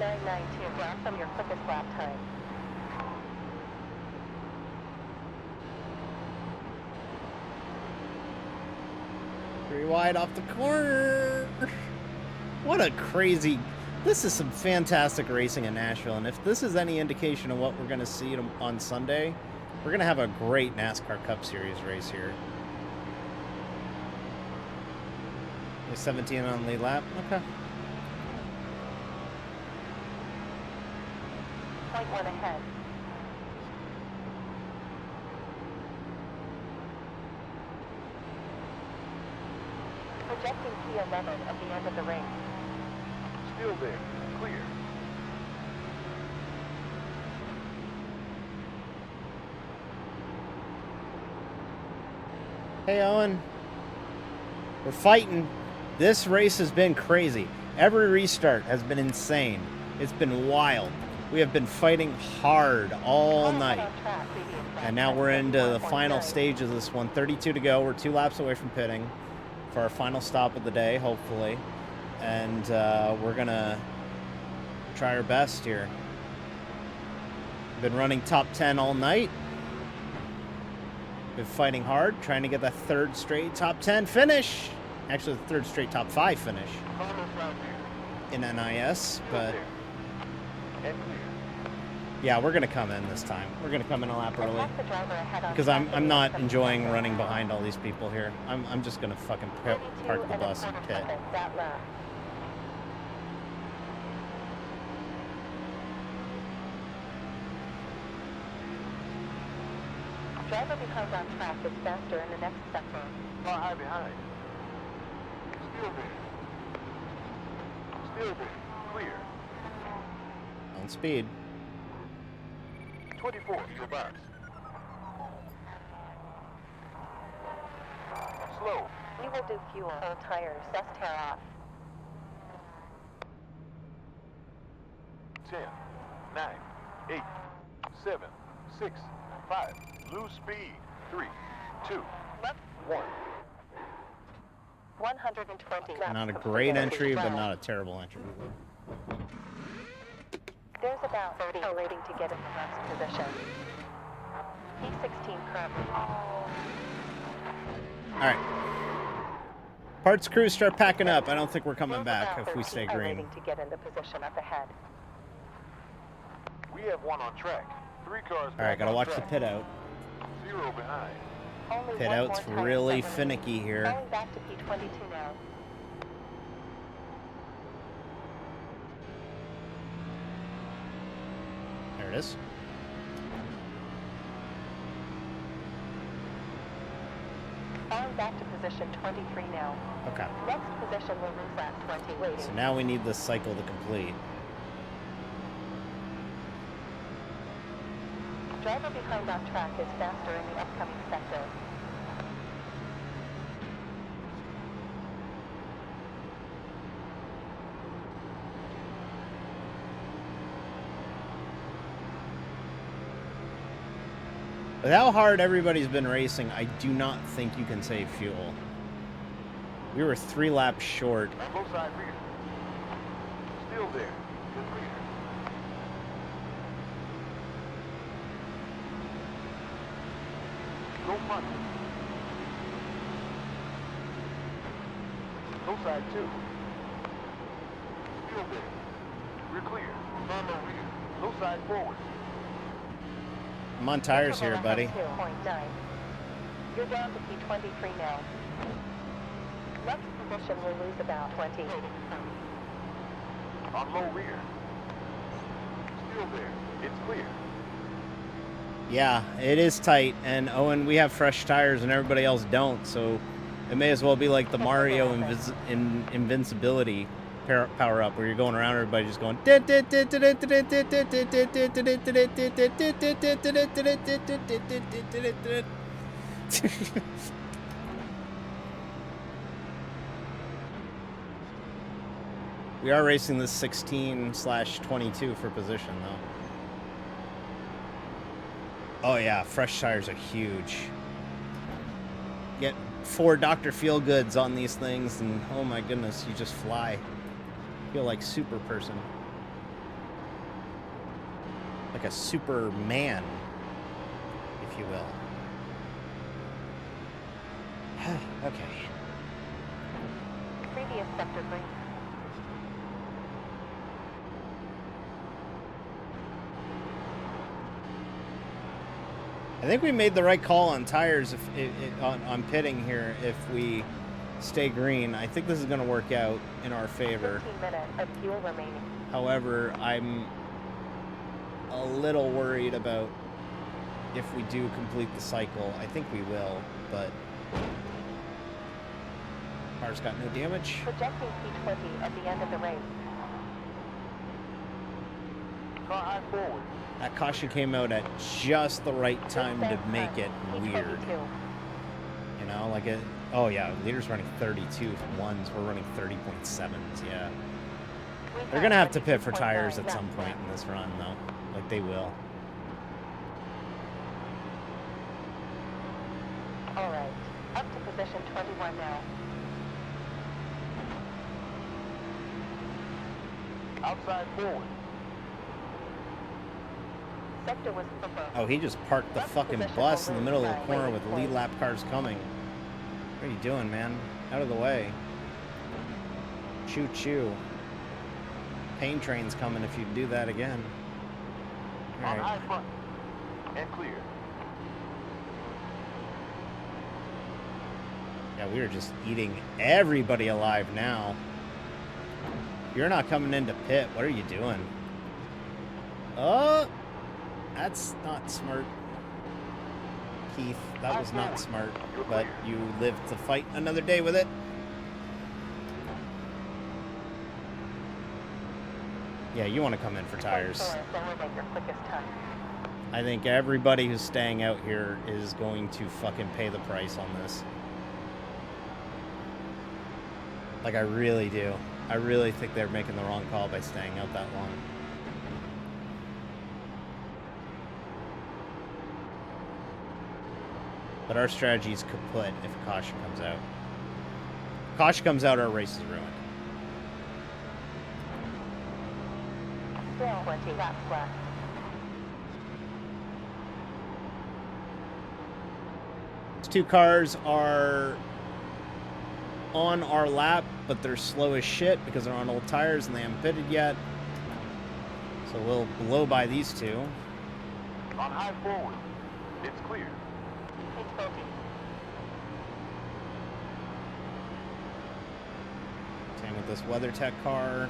.992 down from your quickest lap time. 3 wide off the corner. What a crazy... This is some fantastic racing in Nashville, and if this is any indication of what we're going to see on Sunday, we're going to have a great NASCAR Cup Series race here. 17 on lead lap? Okay. Point 1 ahead. Projecting P11 at the end of the race. Still there. Clear. Hey, Owen. We're fighting. This race has been crazy. Every restart has been insane. It's been wild. We have been fighting hard all night. And now we're into the final stage of this one. 32 to go. We're 2 laps away from pitting for our final stop of the day, hopefully. And we're going to try our best here. Been running top 10 all night. Been fighting hard, trying to get that 3rd straight top 10 finish. Actually, the 3rd straight top 5 finish in NIS, but yeah, we're gonna come in this time. We're gonna come in a lap early because I'm not enjoying running behind all these people here. I'm just gonna fucking park the bus and pit. Driver behind on track is faster in the next sector. Far high behind. Still there. Still there. Clear. On speed. 24, your box. Slow. We will do fuel. Old tires. Best tear off. 10, 9, 8, 7, 6, 5. Lose speed. 3, 2, Left. 1. 120. Not a great entry, but not a terrible entry. There's about 30 waiting to get in the next position. P16 currently. All right. Parts crew start packing up. I don't think we're coming back if we stay green. Waiting to get into position up ahead. We have 1 on track. 3 cars. All right, gotta watch the pit out. 0 behind. Only Pit one out's more tire really set finicky here. Going back to P22 now. There it is. Falling back to position 23 now. Okay. Next position will lose lap 20 waiting. So now we need this cycle to complete. Driver behind on track is faster in the upcoming sector. With how hard everybody's been racing, I do not think you can save fuel. We were 3 laps short. On both side rear. Still there. Good rear. Go front. Go side 2. Still there. We're clear. On the rear. Go side forward. I'm on tires here, buddy. 2.9. You're down to P23 now. Next position will lose about 20. On low rear. Still there. It's clear. Yeah, it is tight, and Owen, we have fresh tires and everybody else don't, so it may as well be like the Mario invincibility power up where you're going around everybody just going We are racing this 16/22 for position though. Oh yeah, fresh tires are huge. Get 4 Dr. Feelgoods on these things and oh my goodness, you just fly. Feel like super person. Like a Superman, if you will. Okay. Previous sector green. I think we made the right call on tires on pitting here if we stay green. I think this is going to work out in our favor. 15 minutes of fuel remaining. However, I'm a little worried about if we do complete the cycle. I think we will, but car's got no damage. Projecting P20 at the end of the race. Car high forward. That caution came out at just the right time to make it weird. P22. You know, like it. Oh yeah, leader's running 32 ones. We're running 30.7s. Yeah, they're gonna have to pit for tires at some point in this run, though. Like they will. All right, up to position 21 now. Outside forward. Sector was proposed. Oh, he just parked the fucking bus in the middle of the corner with lead lap cars coming. What are you doing, man? Out of the way. Choo choo. Pain train's coming if you do that again. All On right. high front. And clear. Yeah, we are just eating everybody alive now. You're not coming into pit. What are you doing? Oh, that's not smart. Keith, that was not smart, but you lived to fight another day with it. Yeah, you want to come in for tires. I think everybody who's staying out here is going to fucking pay the price on this. Like, I really do. I really think they're making the wrong call by staying out that long. But our strategy is kaput if a caution comes out. If caution comes out, our race is ruined. Still 20 laps left. These two cars are on our lap, but they're slow as shit because they're on old tires and they haven't pitted yet. So we'll blow by these two. On high forward. It's clear. P20. Same with this WeatherTech car.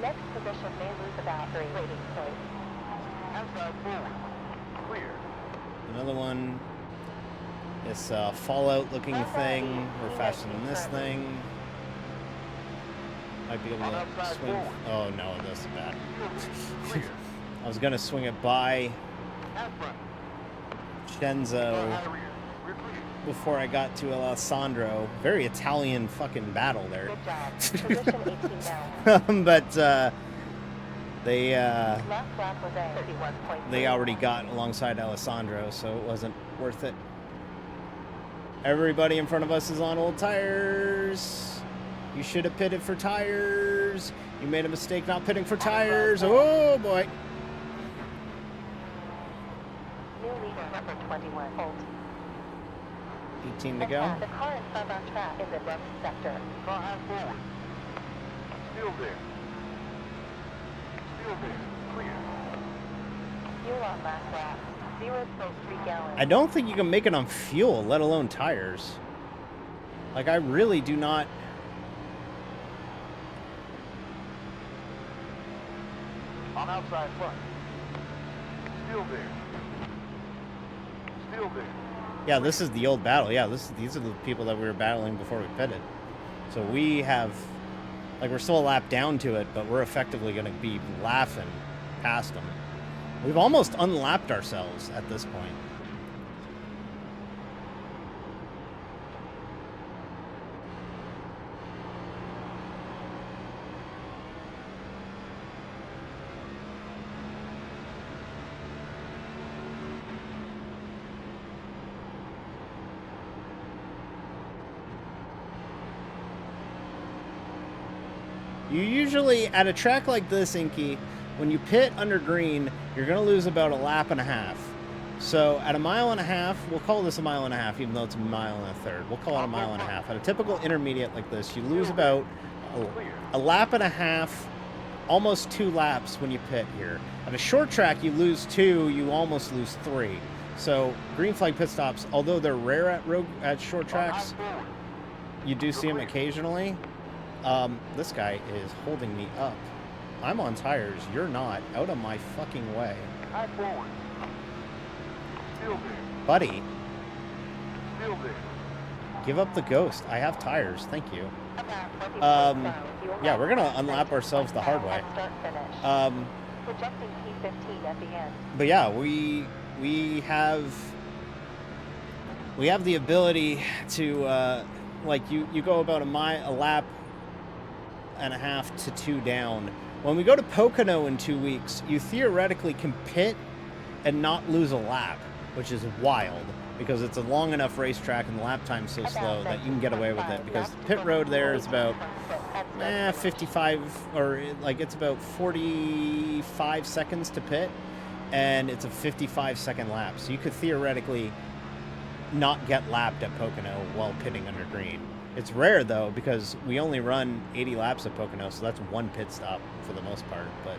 Next position may lose about 3 rating points. Outside forward. Clear. Another one. This Fallout looking thing. We're faster than this thing. Might be able to swing. Oh no, that's bad. Clear. I was gonna swing it by Out front. Shenzo High rear. We're clear. before I got to Alessandro. Very Italian fucking battle there. Good job. Position 18 now. But they Last lap was a 31.3. they already got alongside Alessandro, so it wasn't worth it. Everybody in front of us is on old tires. You should have pitted for tires. You made a mistake not pitting for tires. Oh boy. New leader number 21. Hold. 18 to go. The car in front on track in the dense sector. Car high forward. Still there. Still there. Clear. Fuel on last lap. 0.3 gallons. I don't think you can make it on fuel, let alone tires. Like, I really do not. On outside front. Still there. Still there. Yeah, this is the old battle. Yeah, these are the people that we were battling before we pitted. So we have, like, we're still a lap down to it, but we're effectively going to be laughing past them. We've almost unlapped ourselves at this point. You usually, at a track like this, Inky, when you pit under green, you're going to lose about a lap and a half. So at a mile and a half, we'll call this a mile and a half, even though it's a mile and a third. We'll call it a mile and a half. At a typical intermediate like this, you lose about a lap and a half, almost 2 laps when you pit here. At a short track, you lose 2, you almost lose 3. So green flag pit stops, although they're rare at short tracks, you do see them occasionally. This guy is holding me up. I'm on tires. You're not. Out of my fucking way. High forward. Still there. Buddy, Still there. give up the ghost. I have tires. Thank you. Yeah, we're going to unlap ourselves the hard way. Projecting P15 at the end. But yeah, we have the ability to like you go about a lap and a half to 2 down. When we go to Pocono in 2 weeks, you theoretically can pit and not lose a lap, which is wild because it's a long enough racetrack and the lap time's so slow that you can get away with it because the pit road there is about 55 or like it's about 45 seconds to pit and it's a 55-second lap. So you could theoretically not get lapped at Pocono while pitting under green. It's rare though because we only run 80 laps at Pocono, so that's 1 pit stop for the most part, but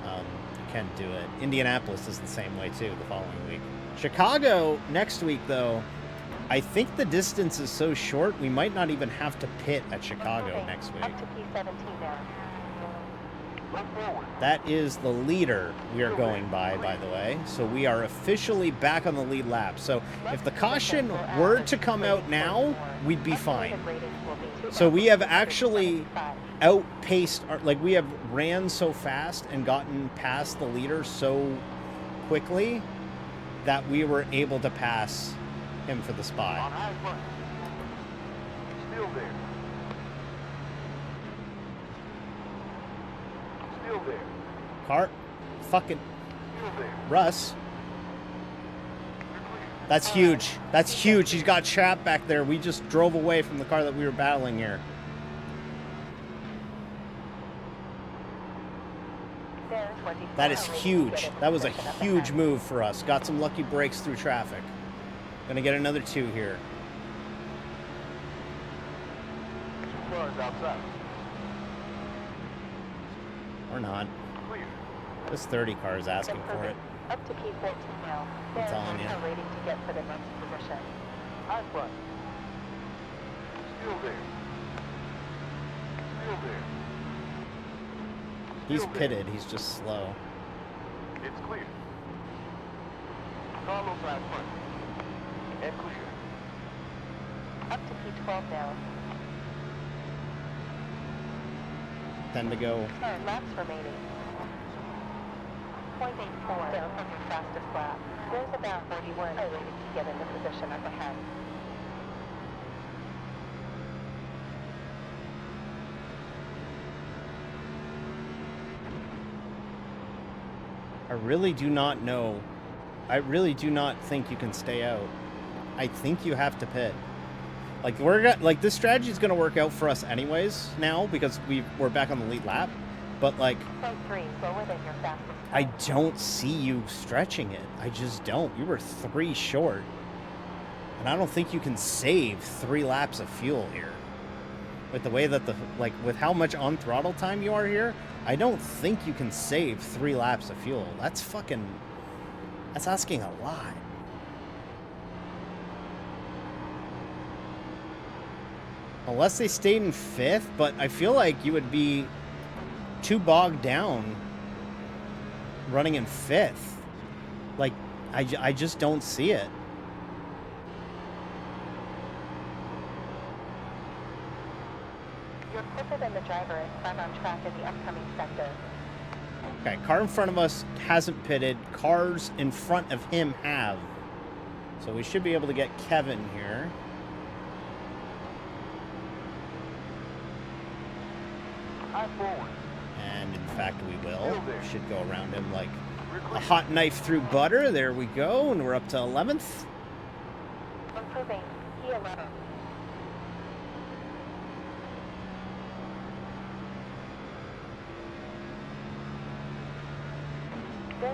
you can do it. Indianapolis is the same way too the following week. Chicago next week though, I think the distance is so short we might not even have to pit at Chicago next week. Up to P17 now. That is the leader we are going by the way. So we are officially back on the lead lap. So if the caution were to come out now, we'd be fine. So we have actually outpaced, like we have ran so fast and gotten past the leader so quickly that we were able to pass him for the On spot. high front. Still there. Still there. Car, fucking Still there. Russ. You're clear. That's huge. That's huge. He's got trap back there. We just drove away from the car that we were battling here. That is huge. That was a huge move for us. Got some lucky breaks through traffic. Gonna get another 2 here. 2 cars outside. Or not. Clear. This 30 car is asking for it. Up to P14 now. I'm telling you. They're waiting to get for the next position. High front. Still there. Still there. He's pitted. He's just slow. It's clear. Carlos high front. And clear. Up to P12 now. 10 to go. 10 laps remaining. 0.84 down from your fastest lap. There's about 41 waiting to get into position up ahead. I really do not know. I really do not think you can stay out. I think you have to pit. Like this strategy is going to work out for us anyways now because we're back on the lead lap. But like, 0.3 slower than your fastest. I don't see you stretching it. I just don't. You were 3 short, and I don't think you can save 3 laps of fuel here. With the way that with how much on throttle time you are here, I don't think you can save 3 laps of fuel. That's asking a lot. Unless they stayed in 5th, but I feel like you would be too bogged down running in 5th. Like, I just don't see it. You're quicker than the driver and front on track in the upcoming sector. Okay, car in front of us hasn't pitted. Cars in front of him have. So we should be able to get Kevin here. High forward. And in fact, we will. there. We should go around him like We're a clear. hot knife through butter. There we go. And we're up to 11th. Improving P11.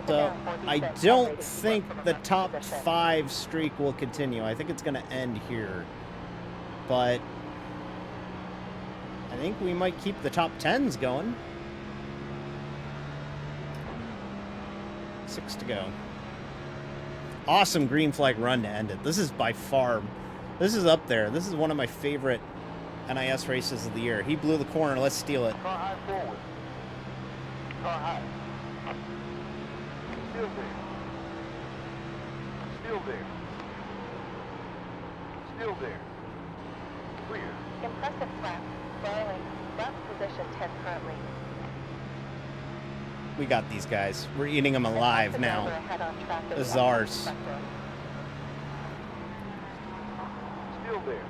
So I don't think the top 5 streak will continue. I think it's going to end here. But I think we might keep the top 10s going. 6 to go. Awesome green flag run to end it. This is by far, this is up there. This is one of my favorite NIS races of the year. He blew the corner. Let's steal it. Car high forward. Car high. Still there. Still there. Still there. Clear. Impressive flat. Darling. Left position 10 currently. We got these guys. We're eating them alive now. This is ours. Still there.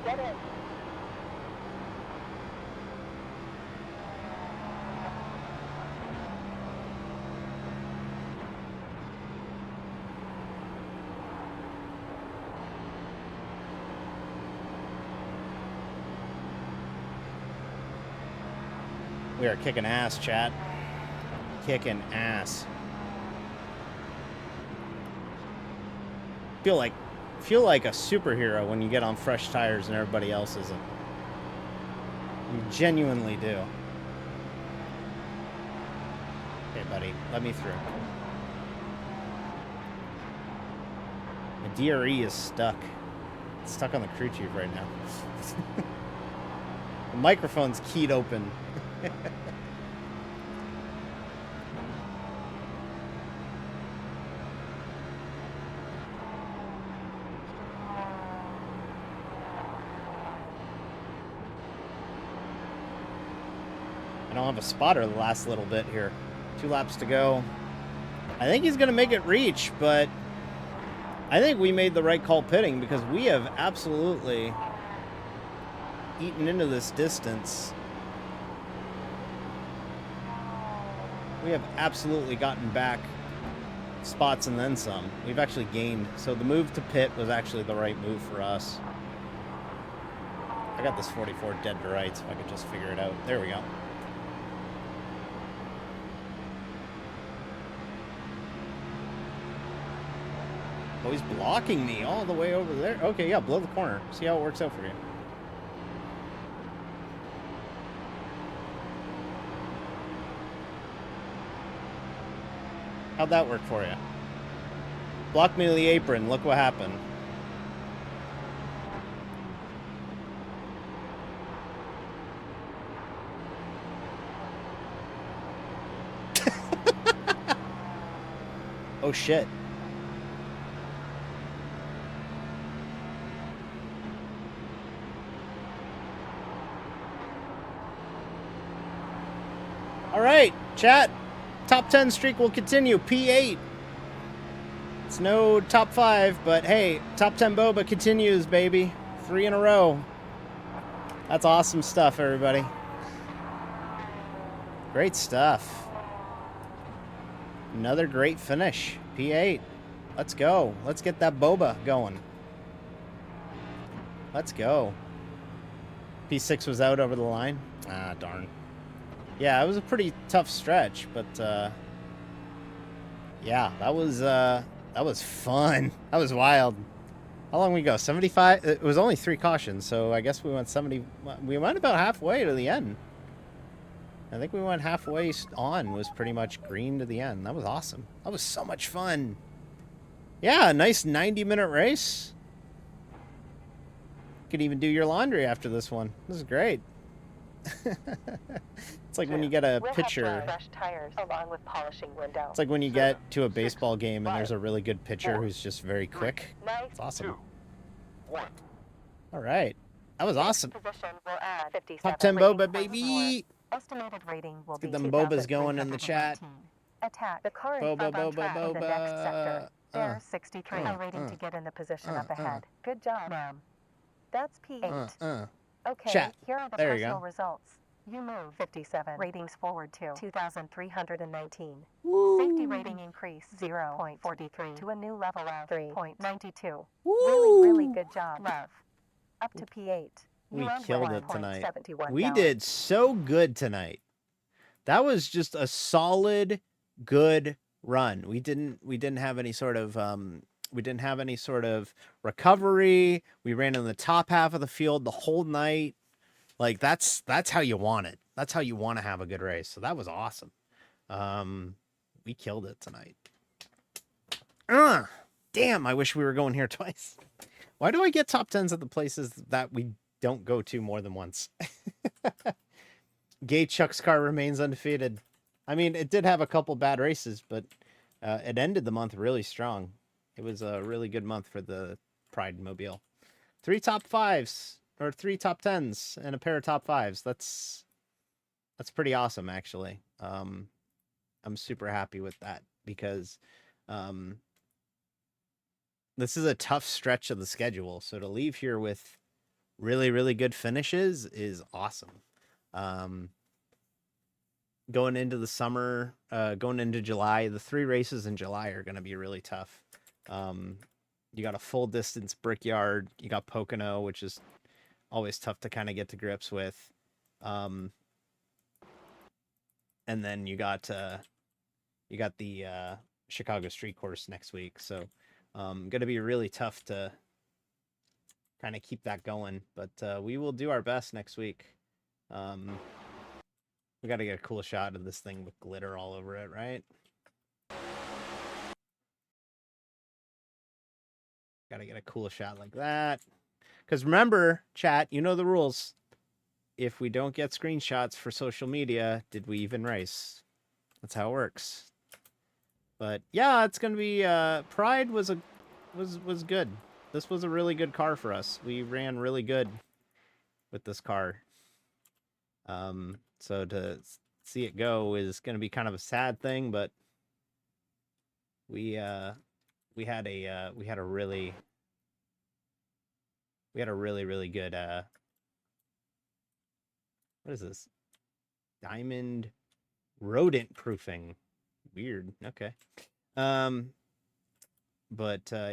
Get in. We are kicking ass, chat. Kicking ass. Feel like a superhero when you get on fresh tires and everybody else isn't. You genuinely do. Okay, buddy, let me through. My DRE is stuck. It's stuck on the crew chief right now. The microphone's keyed open. I don't have a spotter the last little bit here. 2 laps to go. I think he's going to make it reach, but I think we made the right call pitting because we have absolutely eaten into this distance. We have absolutely gotten back spots and then some. We've actually gained. So the move to pit was actually the right move for us. I got this 44 dead to rights if I could just figure it out. There we go. Oh, he's blocking me all the way over there. Okay, yeah, blow the corner. See how it works out for you. How'd that work for you? Blocked me to the apron. Look what happened. Oh, shit. All right, chat. Top 10 streak will continue. P8. It's no top 5, but hey, top 10 boba continues, baby. 3 in a row. That's awesome stuff, everybody. Great stuff. Another great finish. P8. Let's go. Let's get that boba going. Let's go. P6 was out over the line. Ah, darn. Yeah, it was a pretty tough stretch, but yeah, that was fun. That was wild. How long we go? 75? It was only 3 cautions, so I guess we went 70. We went about halfway to the end. I think we went halfway on, was pretty much green to the end. That was awesome. That was so much fun. Yeah, a nice 90-minute race. Could even do your laundry after this one. This is great. It's like when you get a pitcher. Fresh tires along with polishing window. It's like when you get to a baseball game and there's a really good pitcher who's just very quick. Nice. It's awesome. 2, 1. All right. That was awesome. Position will add 57 Top 10 rating boba, points baby. more. Estimated rating will be Get them bobas going in the 2,319. chat. Attack. The car in Boba, front on boba, track in the next sector. There's 63. A rating uh, to get in the position up ahead. Good job, ma'am. That's P8. Okay, Chat. here are the There you personal go. results. You move 57. Ratings forward to 2,319. Woo. Safety rating increase 0.43 to a new level of 3.92. Woo. Really good job, love. Up to P8. We You earned killed it tonight. 1.71 We gallons. did so good tonight. that was just a solid, good run. We didn't have any sort of recovery. We ran in the top half of the field the whole night. Like that's how you want it. That's how you want to have a good race. So that was awesome. We killed it tonight. Damn, I wish we were going here twice. Why do I get top 10s at the places that we don't go to more than once? Gay Chuck's car remains undefeated. I mean, it did have a couple bad races, but it ended the month really strong. It was a really good month for the Pride Mobile. 3 top 5s or 3 top 10s and a pair of top 5s. That's pretty awesome, actually. I'm super happy with that because this is a tough stretch of the schedule. So to leave here with really, really good finishes is awesome. Going into the summer, going into July, the 3 races in July are going to be really tough. You got a full distance Brickyard. You got Pocono, which is always tough to kind of get to grips with. And then you got the Chicago Street Course next week. So going to be really tough to kind of keep that going. But we will do our best next week. We got to get a cool shot of this thing with glitter all over it, right? Got to get a cool shot like that. Because remember, chat, you know the rules. If we don't get screenshots for social media, did we even race? That's how it works. But yeah, it's gonna be Pride was good. This was a really good car for us. We ran really good with this car. So to see it go is gonna be kind of a sad thing, but we had a really good what is this? Diamond rodent proofing. Weird. Okay. But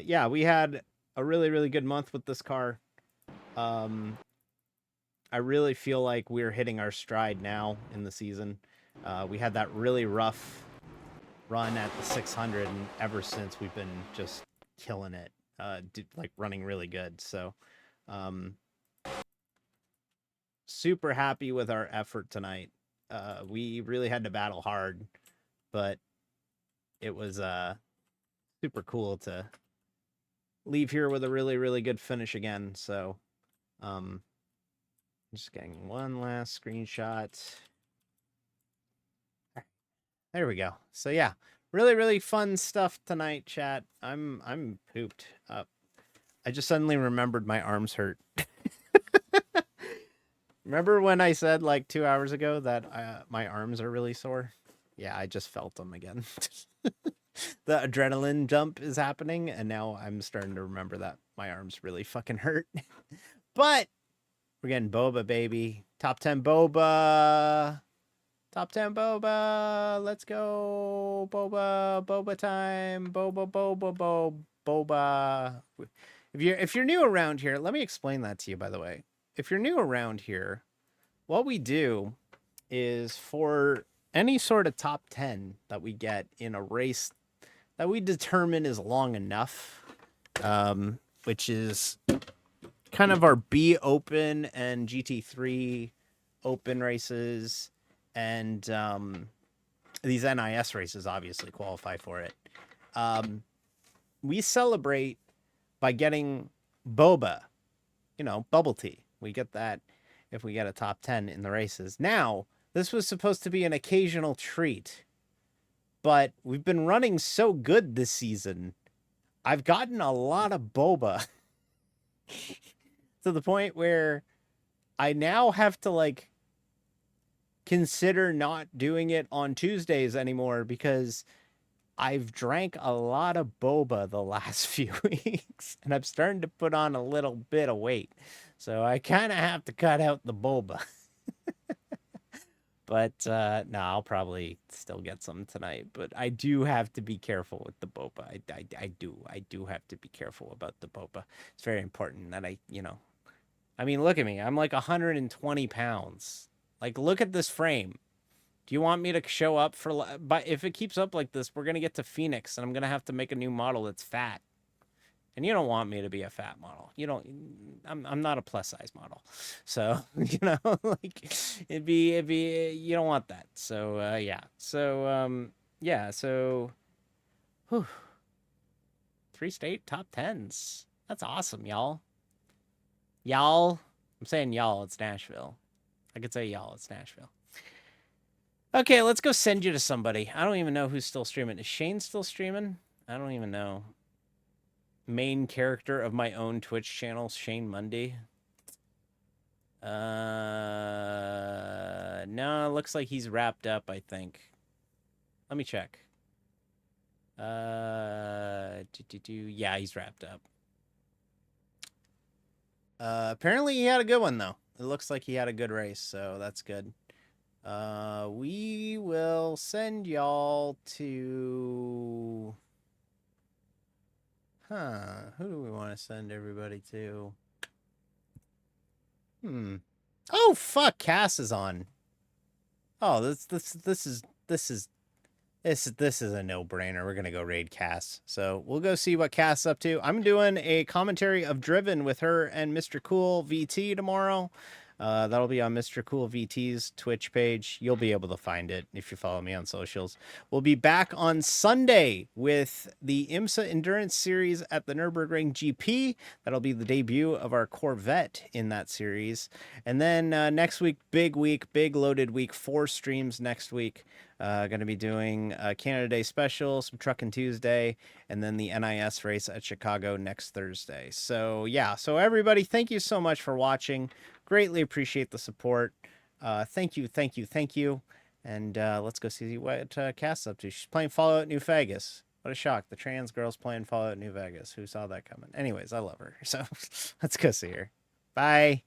yeah, we had a really, really good month with this car. I really feel like we're hitting our stride now in the season. We had that really rough run at the 600, and ever since we've been just killing it, like running really good. So, super happy with our effort tonight. We really had to battle hard, but it was super cool to leave here with a really, really good finish again. So, just getting one last screenshot. There we go. So yeah, really, really fun stuff tonight, chat. I'm pooped up. I just suddenly remembered my arms hurt. Remember when I said like 2 hours ago that my arms are really sore? Yeah, I just felt them again. The adrenaline jump is happening, and now I'm starting to remember that my arms really fucking hurt. But we're getting Boba, baby. Top 10 Boba. Top 10 Boba. Let's go. Boba. Boba time. Boba. If you're new around here, let me explain that to you, by the way. If you're new around here, what we do is for any sort of top 10 that we get in a race that we determine is long enough, which is kind of our B Open and GT3 Open races, and these NIS races obviously qualify for it. We celebrate by getting boba, bubble tea. We get that if we get a top 10 in the races. Now, this was supposed to be an occasional treat, but we've been running so good this season. I've gotten a lot of boba to the point where I now have to consider not doing it on Tuesdays anymore because I've drank a lot of boba the last few weeks and I'm starting to put on a little bit of weight. So I kind of have to cut out the boba. But no, I'll probably still get some tonight. But I do have to be careful with the boba. I do have to be careful about the boba. It's very important that I mean, look at me. I'm like 120 pounds. Like, look at this frame. Do you want me to show up for? But if it keeps up like this, we're gonna get to Phoenix, and I'm gonna have to make a new model that's fat. And you don't want me to be a fat model. You don't. I'm not a plus size model, so like it'd be. You don't want that. So yeah. So yeah. So, whew, 3 state top 10s. That's awesome, y'all. Y'all. I'm saying y'all. It's Nashville. I could say y'all. It's Nashville. Okay, let's go send you to somebody. I don't even know who's still streaming. Is Shane still streaming? I don't even know. Main character of my own Twitch channel, Shane Mundy. No, it looks like he's wrapped up, I think. Let me check. Yeah, he's wrapped up. Apparently he had a good one, though. It looks like he had a good race, so that's good. We will send y'all to... who do we want to send everybody to? Oh, fuck, Cass is on. Oh, this is a no-brainer. We're gonna go raid Cass. So we'll go see what Cass is up to. I'm doing a commentary of Driven with her and Mr. Cool VT tomorrow. That'll be on Mr. Cool VT's Twitch page. You'll be able to find it if you follow me on socials. We'll be back on Sunday with the IMSA Endurance Series at the Nürburgring GP. That'll be the debut of our Corvette in that series. And then next week, big loaded week, 4 streams next week. Going to be doing a Canada Day special, some Truckin' Tuesday, and then the NIS race at Chicago next Thursday. So yeah, so everybody, thank you so much for watching. Greatly appreciate the support. Thank you. And let's go see what Cass is up to. She's playing Fallout New Vegas. What a shock. The trans girl's playing Fallout New Vegas. Who saw that coming? Anyways, I love her. So let's go see her. Bye.